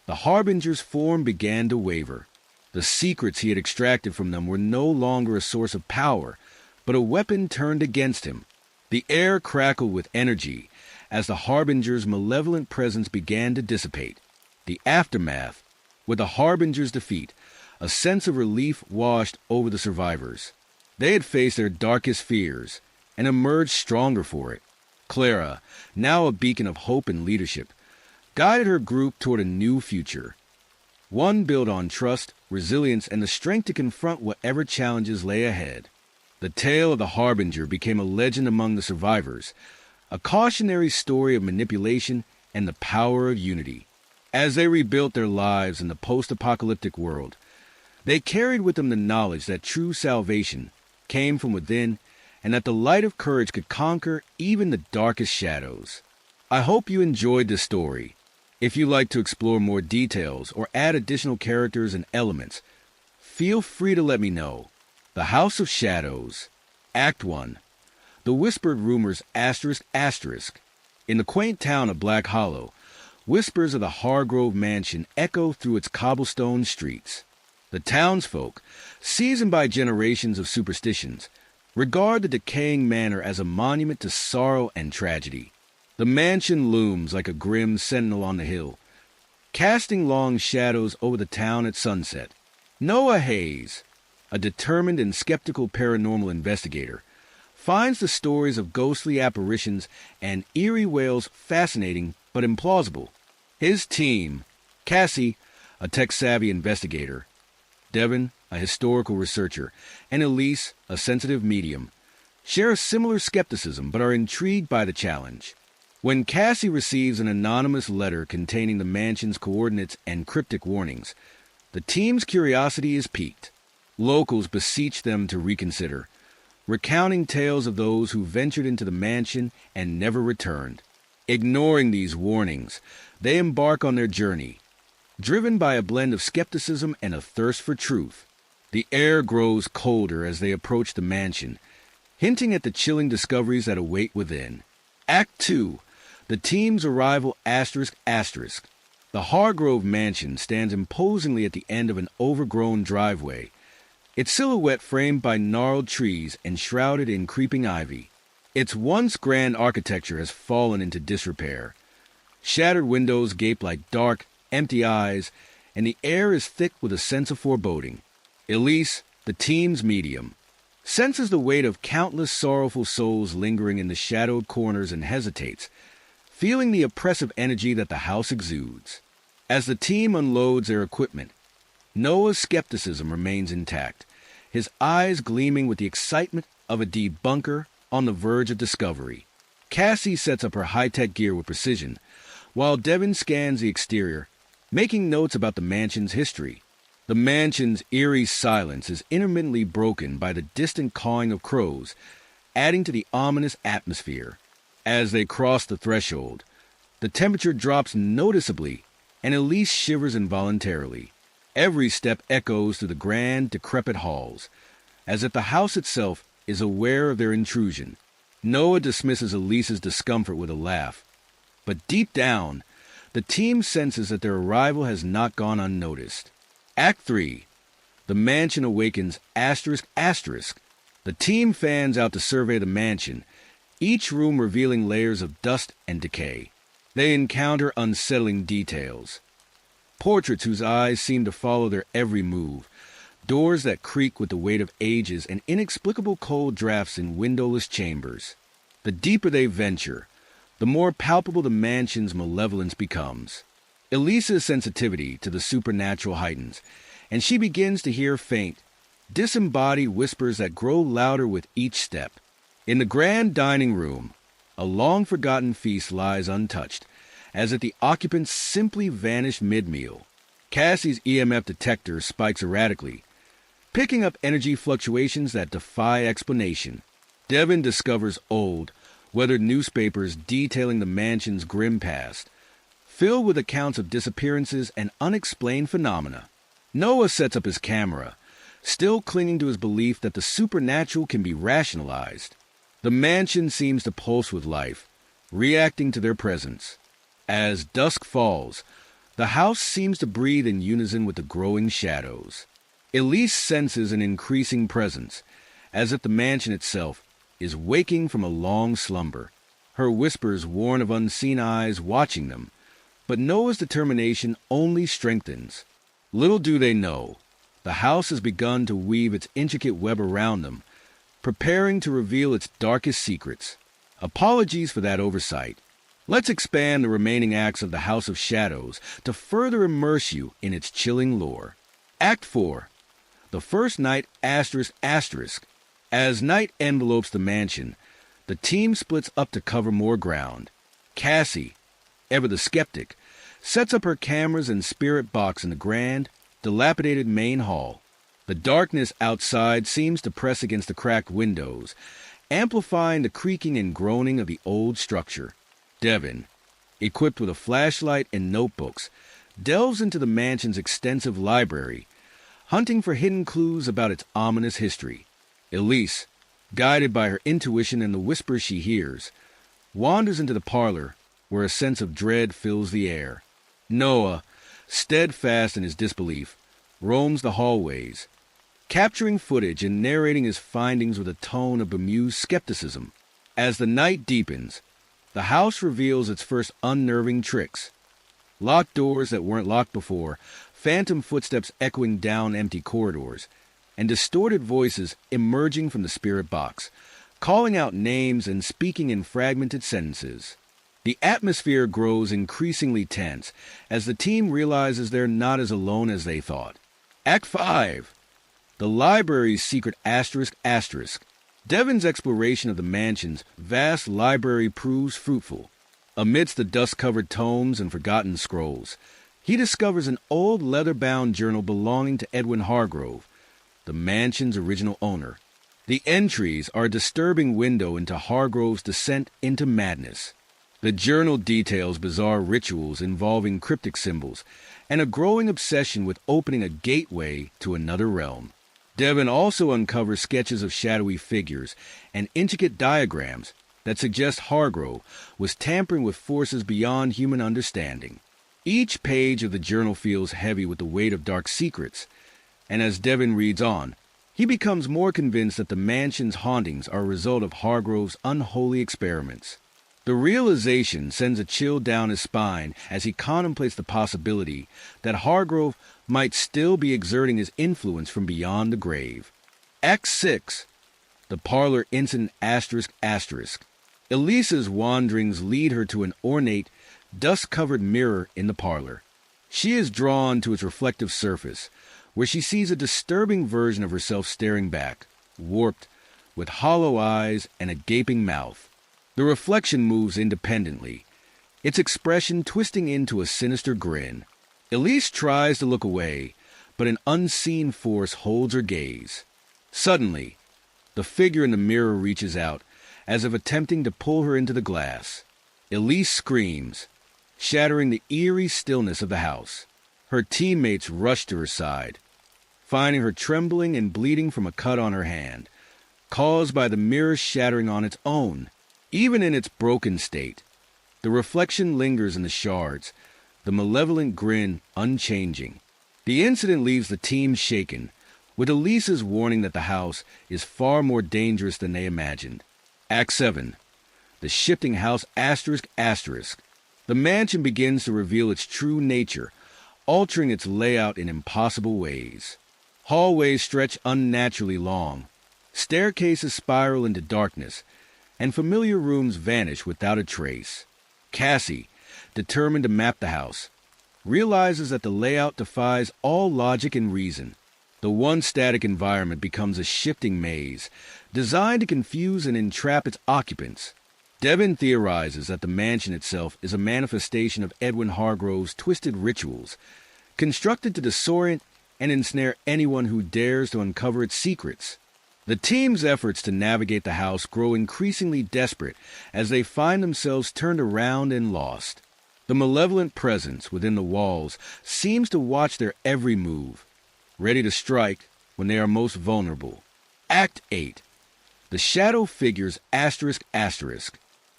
the Harbinger's form began to waver. The secrets he had extracted from them were no longer a source of power, but a weapon turned against him. The air crackled with energy as the Harbinger's malevolent presence began to dissipate. The aftermath, with the Harbinger's defeat, a sense of relief washed over the survivors. They had faced their darkest fears and emerged stronger for it. Clara, now a beacon of hope and leadership, guided her group toward a new future. One built on trust, resilience, and the strength to confront whatever challenges lay ahead. The tale of the Harbinger became a legend among the survivors, a cautionary story of manipulation and the power of unity. As they rebuilt their lives in the post-apocalyptic world, they carried with them the knowledge that true salvation came from within and that the light of courage could conquer even the darkest shadows. I hope you enjoyed this story. If you'd like to explore more details or add additional characters and elements, feel free to let me know. The House of Shadows. Act 1. The Whispered Rumors ****. In the quaint town of Black Hollow, whispers of the Hargrove mansion echo through its cobblestone streets. The townsfolk, seasoned by generations of superstitions, regard the decaying manor as a monument to sorrow and tragedy. The mansion looms like a grim sentinel on the hill, casting long shadows over the town at sunset. Noah Hayes, a determined and skeptical paranormal investigator, finds the stories of ghostly apparitions and eerie wails fascinating but implausible. His team, Cassie, a tech-savvy investigator, Devin, a historical researcher, and Elise, a sensitive medium, share a similar skepticism but are intrigued by the challenge. When Cassie receives an anonymous letter containing the mansion's coordinates and cryptic warnings, the team's curiosity is piqued. Locals beseech them to reconsider, recounting tales of those who ventured into the mansion and never returned. Ignoring these warnings, they embark on their journey, driven by a blend of skepticism and a thirst for truth. The air grows colder as they approach the mansion, hinting at the chilling discoveries that await within. Act 2. The team's arrival ****. The Hargrove mansion stands imposingly at the end of an overgrown driveway, its silhouette framed by gnarled trees and shrouded in creeping ivy. Its once grand architecture has fallen into disrepair. Shattered windows gape like dark, empty eyes, and the air is thick with a sense of foreboding. Elise, the team's medium, senses the weight of countless sorrowful souls lingering in the shadowed corners and hesitates, feeling the oppressive energy that the house exudes. As the team unloads their equipment, Noah's skepticism remains intact, his eyes gleaming with the excitement of a debunker on the verge of discovery. Cassie sets up her high-tech gear with precision, while Devin scans the exterior, making notes about the mansion's history. The mansion's eerie silence is intermittently broken by the distant cawing of crows, adding to the ominous atmosphere. As they cross the threshold, the temperature drops noticeably, and Elise shivers involuntarily. Every step echoes through the grand, decrepit halls, as if the house itself is aware of their intrusion. Noah dismisses Elise's discomfort with a laugh, but deep down, the team senses that their arrival has not gone unnoticed. Act 3. The mansion awakens ****. The team fans out to survey the mansion, each room revealing layers of dust and decay. They encounter unsettling details. Portraits whose eyes seem to follow their every move, doors that creak with the weight of ages, and inexplicable cold drafts in windowless chambers. The deeper they venture, the more palpable the mansion's malevolence becomes. Elisa's sensitivity to the supernatural heightens, and she begins to hear faint, disembodied whispers that grow louder with each step. In the grand dining room, a long-forgotten feast lies untouched, as if the occupants simply vanished mid-meal. Cassie's EMF detector spikes erratically, picking up energy fluctuations that defy explanation. Devin discovers old, weathered newspapers detailing the mansion's grim past, filled with accounts of disappearances and unexplained phenomena. Noah sets up his camera, still clinging to his belief that the supernatural can be rationalized. The mansion seems to pulse with life, reacting to their presence. As dusk falls, the house seems to breathe in unison with the growing shadows. Elise senses an increasing presence, as if the mansion itself is waking from a long slumber. Her whispers warn of unseen eyes watching them, but Noah's determination only strengthens. Little do they know, the house has begun to weave its intricate web around them, preparing to reveal its darkest secrets. Apologies for that oversight. Let's expand the remaining acts of the House of Shadows to further immerse you in its chilling lore. Act 4. The first night ****. As night envelopes the mansion, the team splits up to cover more ground. Cassie, ever the skeptic, sets up her cameras and spirit box in the grand, dilapidated main hall. The darkness outside seems to press against the cracked windows, amplifying the creaking and groaning of the old structure. Devin, equipped with a flashlight and notebooks, delves into the mansion's extensive library, hunting for hidden clues about its ominous history. Elise, guided by her intuition and the whispers she hears, wanders into the parlor where a sense of dread fills the air. Noah, steadfast in his disbelief, roams the hallways, capturing footage and narrating his findings with a tone of bemused skepticism. As the night deepens, the house reveals its first unnerving tricks. Locked doors that weren't locked before, phantom footsteps echoing down empty corridors, and distorted voices emerging from the spirit box, calling out names and speaking in fragmented sentences. The atmosphere grows increasingly tense as the team realizes they're not as alone as they thought. Act 5. The library's secret ***. Devon's exploration of the mansion's vast library proves fruitful. Amidst the dust-covered tomes and forgotten scrolls, he discovers an old leather-bound journal belonging to Edwin Hargrove, the mansion's original owner. The entries are a disturbing window into Hargrove's descent into madness. The journal details bizarre rituals involving cryptic symbols and a growing obsession with opening a gateway to another realm. Devon also uncovers sketches of shadowy figures and intricate diagrams that suggest Hargrove was tampering with forces beyond human understanding. Each page of the journal feels heavy with the weight of dark secrets, and as Devon reads on, he becomes more convinced that the mansion's hauntings are a result of Hargrove's unholy experiments. The realization sends a chill down his spine as he contemplates the possibility that Hargrove might still be exerting his influence from beyond the grave. Act 6. The parlor incident ***. Elisa's wanderings lead her to an ornate, dust-covered mirror in the parlor. She is drawn to its reflective surface, where she sees a disturbing version of herself staring back, warped, with hollow eyes and a gaping mouth. The reflection moves independently, its expression twisting into a sinister grin. Elise tries to look away, but an unseen force holds her gaze. Suddenly, the figure in the mirror reaches out, as if attempting to pull her into the glass. Elise screams, shattering the eerie stillness of the house. Her teammates rush to her side, finding her trembling and bleeding from a cut on her hand, caused by the mirror shattering on its own. Even in its broken state, the reflection lingers in the shards, the malevolent grin unchanging. The incident leaves the team shaken, with Elisa's warning that the house is far more dangerous than they imagined. Act 7. The shifting house ***. The mansion begins to reveal its true nature, altering its layout in impossible ways. Hallways stretch unnaturally long, staircases spiral into darkness, and familiar rooms vanish without a trace. Cassie, determined to map the house, realizes that the layout defies all logic and reason. The once static environment becomes a shifting maze, designed to confuse and entrap its occupants. Devon theorizes that the mansion itself is a manifestation of Edwin Hargrove's twisted rituals, constructed to disorient and ensnare anyone who dares to uncover its secrets. The team's efforts to navigate the house grow increasingly desperate as they find themselves turned around and lost. The malevolent presence within the walls seems to watch their every move, ready to strike when they are most vulnerable. Act 8. The shadow figures ***.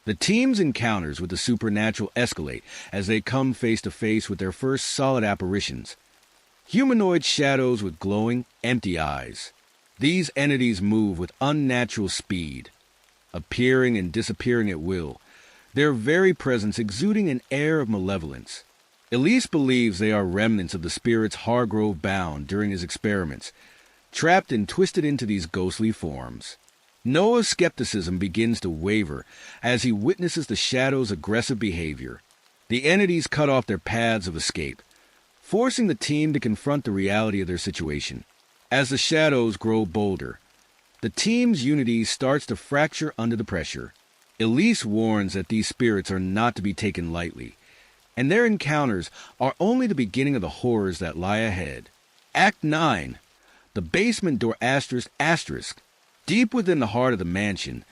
The team's encounters with the supernatural escalate as they come face to face with their first solid apparitions. Humanoid shadows with glowing, empty eyes. These entities move with unnatural speed, appearing and disappearing at will, their very presence exuding an air of malevolence. Elise believes they are remnants of the spirits Hargrove bound during his experiments, trapped and twisted into these ghostly forms. Noah's skepticism begins to waver as he witnesses the shadows' aggressive behavior. The entities cut off their paths of escape, forcing the team to confront the reality of their situation. As the shadows grow bolder, the team's unity starts to fracture under the pressure. Elise warns that these spirits are not to be taken lightly, and their encounters are only the beginning of the horrors that lie ahead. Act 9. The basement door ***. Deep within the heart of the mansion,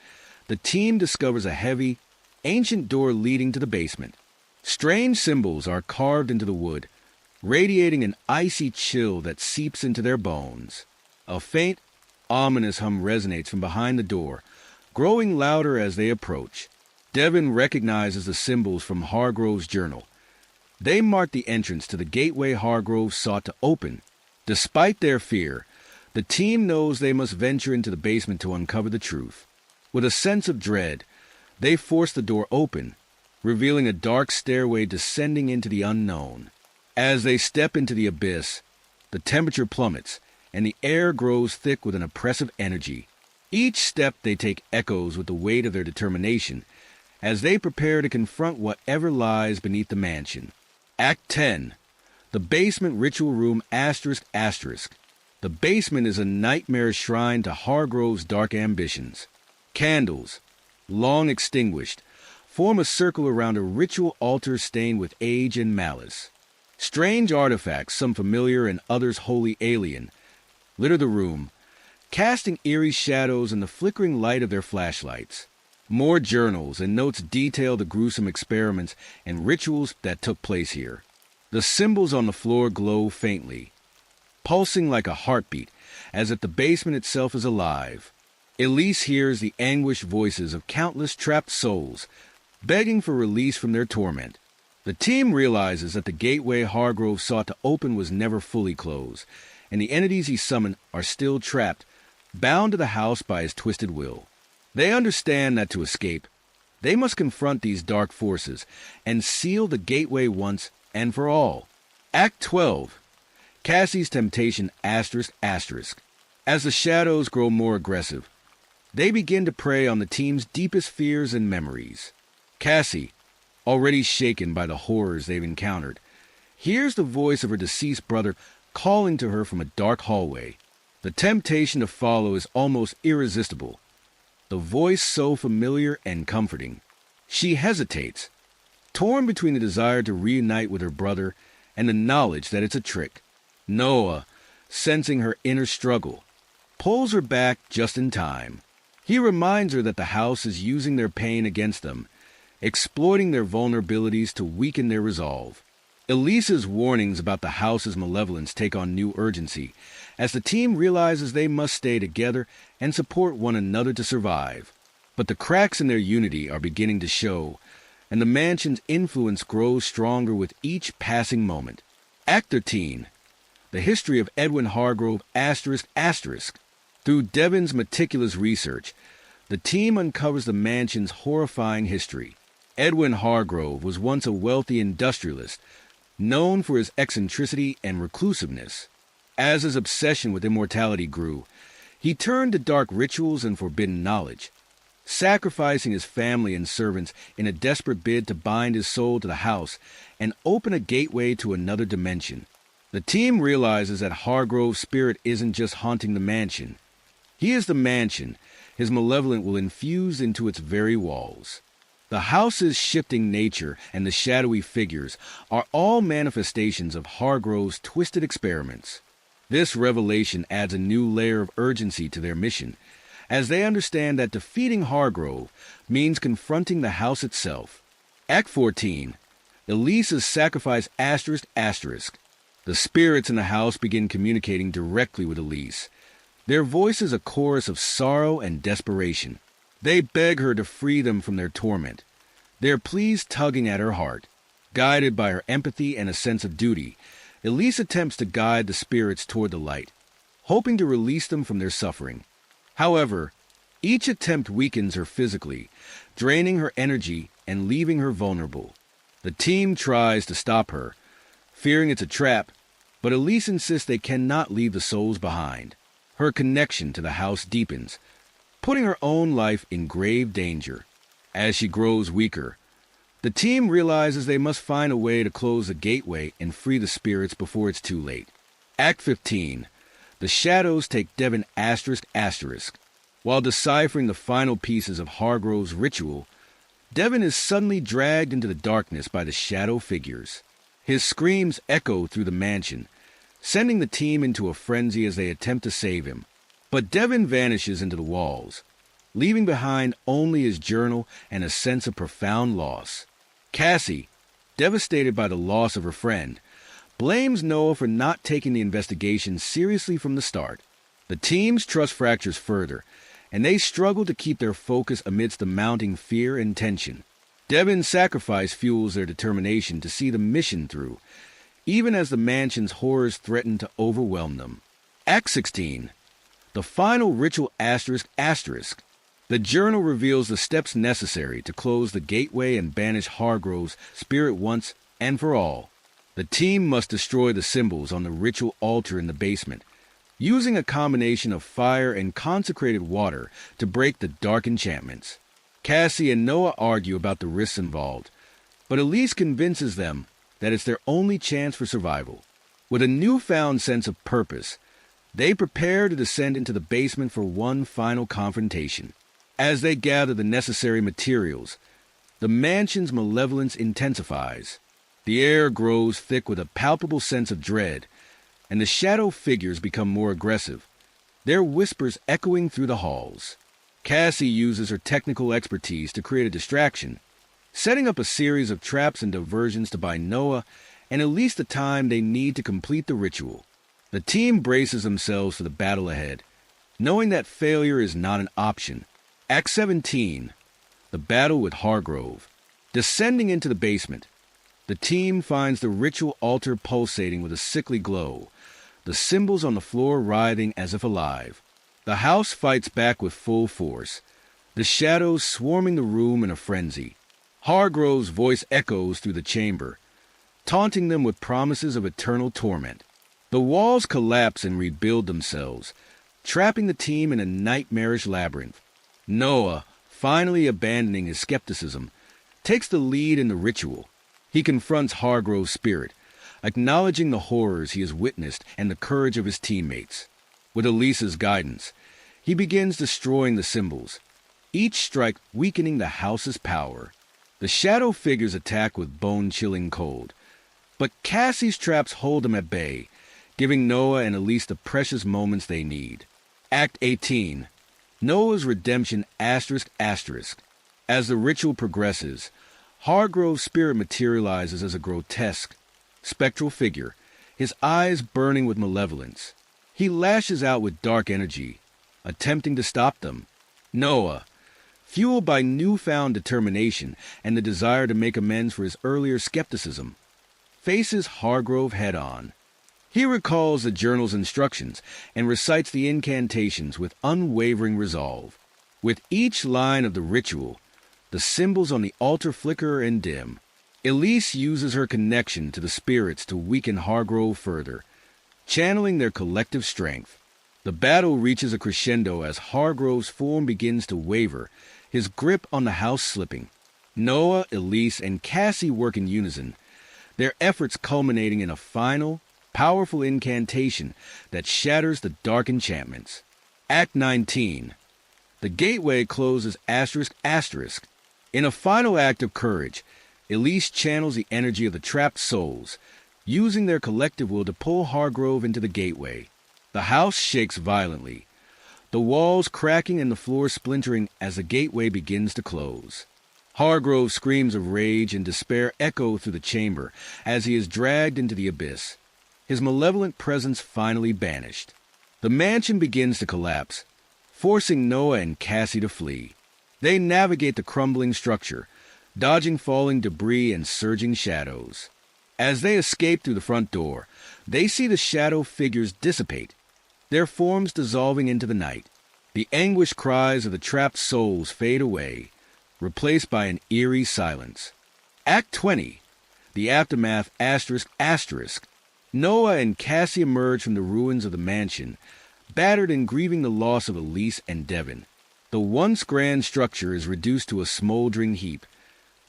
the team discovers a heavy, ancient door leading to the basement. Strange symbols are carved into the wood, radiating an icy chill that seeps into their bones. A faint, ominous hum resonates from behind the door, growing louder as they approach. Devon recognizes the symbols from Hargrove's journal. They mark the entrance to the gateway Hargrove sought to open. Despite their fear, the team knows they must venture into the basement to uncover the truth. With a sense of dread, they force the door open, revealing a dark stairway descending into the unknown. As they step into the abyss, the temperature plummets, and the air grows thick with an oppressive energy. Each step they take echoes with the weight of their determination, as they prepare to confront whatever lies beneath the mansion. Act 10. The Basement Ritual Room ****. The basement is a nightmare shrine to Hargrove's dark ambitions. Candles, long extinguished, form a circle around a ritual altar stained with age and malice. Strange artifacts, some familiar and others wholly alien, litter the room, casting eerie shadows in the flickering light of their flashlights. More journals and notes detail the gruesome experiments and rituals that took place here. The symbols on the floor glow faintly, pulsing like a heartbeat, as if the basement itself is alive. Elise hears the anguished voices of countless trapped souls, begging for release from their torment. The team realizes that the gateway Hargrove sought to open was never fully closed, and the entities he summoned are still trapped, bound to the house by his twisted will. They understand that to escape, they must confront these dark forces and seal the gateway once and for all. Act 12. Cassie's Temptation ****. As the shadows grow more aggressive, they begin to prey on the team's deepest fears and memories. Cassie, already shaken by the horrors they've encountered, hears the voice of her deceased brother calling to her from a dark hallway. The temptation to follow is almost irresistible, the voice so familiar and comforting. She hesitates, torn between the desire to reunite with her brother and the knowledge that it's a trick. Noah, sensing her inner struggle, pulls her back just in time. He reminds her that the house is using their pain against them, exploiting their vulnerabilities to weaken their resolve. Elisa's warnings about the house's malevolence take on new urgency, as the team realizes they must stay together and support one another to survive. But the cracks in their unity are beginning to show, and the mansion's influence grows stronger with each passing moment. Act 13. The History of Edwin Hargrove ****. Through Devon's meticulous research, the team uncovers the mansion's horrifying history. Edwin Hargrove was once a wealthy industrialist, known for his eccentricity and reclusiveness. As his obsession with immortality grew, he turned to dark rituals and forbidden knowledge, sacrificing his family and servants in a desperate bid to bind his soul to the house and open a gateway to another dimension. The team realizes that Hargrove's spirit isn't just haunting the mansion. He is the mansion his malevolence will infuse into its very walls. The house's shifting nature and the shadowy figures are all manifestations of Hargrove's twisted experiments. This revelation adds a new layer of urgency to their mission, as they understand that defeating Hargrove means confronting the house itself. Act 14. Elisa's Sacrifice ****. The spirits in the house begin communicating directly with Elise. Their voices a chorus of sorrow and desperation. They beg her to free them from their torment, their pleas tugging at her heart. Guided by her empathy and a sense of duty, Elise attempts to guide the spirits toward the light, hoping to release them from their suffering. However, each attempt weakens her physically, draining her energy and leaving her vulnerable. The team tries to stop her, fearing it's a trap, but Elise insists they cannot leave the souls behind. Her connection to the house deepens, putting her own life in grave danger. As she grows weaker, the team realizes they must find a way to close the gateway and free the spirits before it's too late. Act 15. The shadows take Devon ****. While deciphering the final pieces of Hargrove's ritual, Devon is suddenly dragged into the darkness by the shadow figures. His screams echo through the mansion, sending the team into a frenzy as they attempt to save him. But Devon vanishes into the walls, leaving behind only his journal and a sense of profound loss. Cassie, devastated by the loss of her friend, blames Noah for not taking the investigation seriously from the start. The team's trust fractures further, and they struggle to keep their focus amidst the mounting fear and tension. Devin's sacrifice fuels their determination to see the mission through, even as the mansion's horrors threaten to overwhelm them. Act 16. The final ritual ***. The journal reveals the steps necessary to close the gateway and banish Hargrove's spirit once and for all. The team must destroy the symbols on the ritual altar in the basement, using a combination of fire and consecrated water to break the dark enchantments. Cassie and Noah argue about the risks involved, but Elise convinces them that it's their only chance for survival. With a newfound sense of purpose, they prepare to descend into the basement for one final confrontation. As they gather the necessary materials, the mansion's malevolence intensifies. The air grows thick with a palpable sense of dread, and the shadow figures become more aggressive, their whispers echoing through the halls. Cassie uses her technical expertise to create a distraction, setting up a series of traps and diversions to buy Noah and Elise the time they need to complete the ritual. The team braces themselves for the battle ahead, knowing that failure is not an option. Act 17. The battle with Hargrove. Descending into the basement, the team finds the ritual altar pulsating with a sickly glow, the symbols on the floor writhing as if alive. The house fights back with full force, the shadows swarming the room in a frenzy. Hargrove's voice echoes through the chamber, taunting them with promises of eternal torment. The walls collapse and rebuild themselves, trapping the team in a nightmarish labyrinth. Noah, finally abandoning his skepticism, takes the lead in the ritual. He confronts Hargrove's spirit, acknowledging the horrors he has witnessed and the courage of his teammates. With Elise's guidance, he begins destroying the symbols, each strike weakening the house's power. The shadow figures attack with bone-chilling cold, but Cassie's traps hold them at bay, giving Noah and Elise the precious moments they need. Act 18. Noah's redemption ***. As the ritual progresses, Hargrove's spirit materializes as a grotesque, spectral figure, his eyes burning with malevolence. He lashes out with dark energy, attempting to stop them. Noah, fueled by newfound determination and the desire to make amends for his earlier skepticism, faces Hargrove head-on. He recalls the journal's instructions and recites the incantations with unwavering resolve. With each line of the ritual, the symbols on the altar flicker and dim. Elise uses her connection to the spirits to weaken Hargrove further, channeling their collective strength. The battle reaches a crescendo as Hargrove's form begins to waver, his grip on the house slipping. Noah, Elise, and Cassie work in unison, their efforts culminating in a final, powerful incantation that shatters the dark enchantments. Act 19. The gateway closes ***. In a final act of courage, Elise channels the energy of the trapped souls, using their collective will to pull Hargrove into the gateway. The house shakes violently, the walls cracking and the floor splintering as the gateway begins to close. Hargrove's screams of rage and despair echo through the chamber as he is dragged into the abyss, his malevolent presence finally banished. The mansion begins to collapse, forcing Noah and Cassie to flee. They navigate the crumbling structure, dodging falling debris and surging shadows. As they escape through the front door, they see the shadow figures dissipate, their forms dissolving into the night. The anguished cries of the trapped souls fade away, replaced by an eerie silence. Act 20. The aftermath ***. Noah and Cassie emerge from the ruins of the mansion, battered and grieving the loss of Elise and Devin. The once grand structure is reduced to a smoldering heap,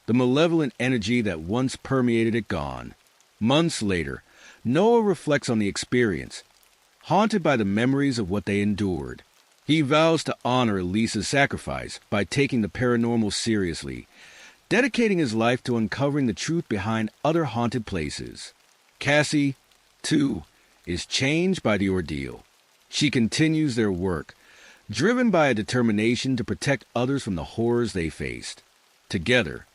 the malevolent energy that once permeated it gone. Months later, Noah reflects on the experience, haunted by the memories of what they endured. He vows to honor Elise's sacrifice by taking the paranormal seriously, dedicating his life to uncovering the truth behind other haunted places. Cassie, too, is changed by the ordeal. She continues their work, driven by a determination to protect others from the horrors they faced. Together,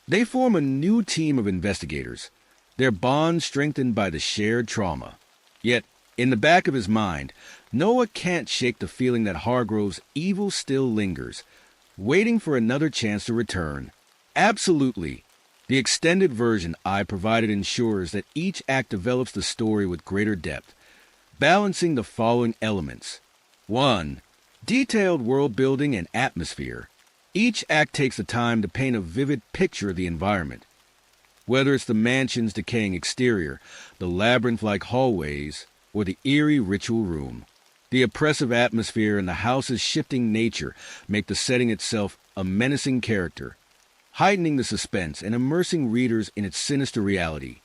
they form a new team of investigators, their bond strengthened by the shared trauma. Yet, in the back of his mind, Noah can't shake the feeling that Hargrove's evil still lingers, waiting for another chance to return. Absolutely. The extended version I provided ensures that each act develops the story with greater depth, balancing the following elements. 1. Detailed world building and atmosphere. Each act takes the time to paint a vivid picture of the environment. Whether it's the mansion's decaying exterior, the labyrinth-like hallways, or the eerie ritual room, the oppressive atmosphere and the house's shifting nature make the setting itself a menacing character, heightening the suspense and immersing readers in its sinister reality.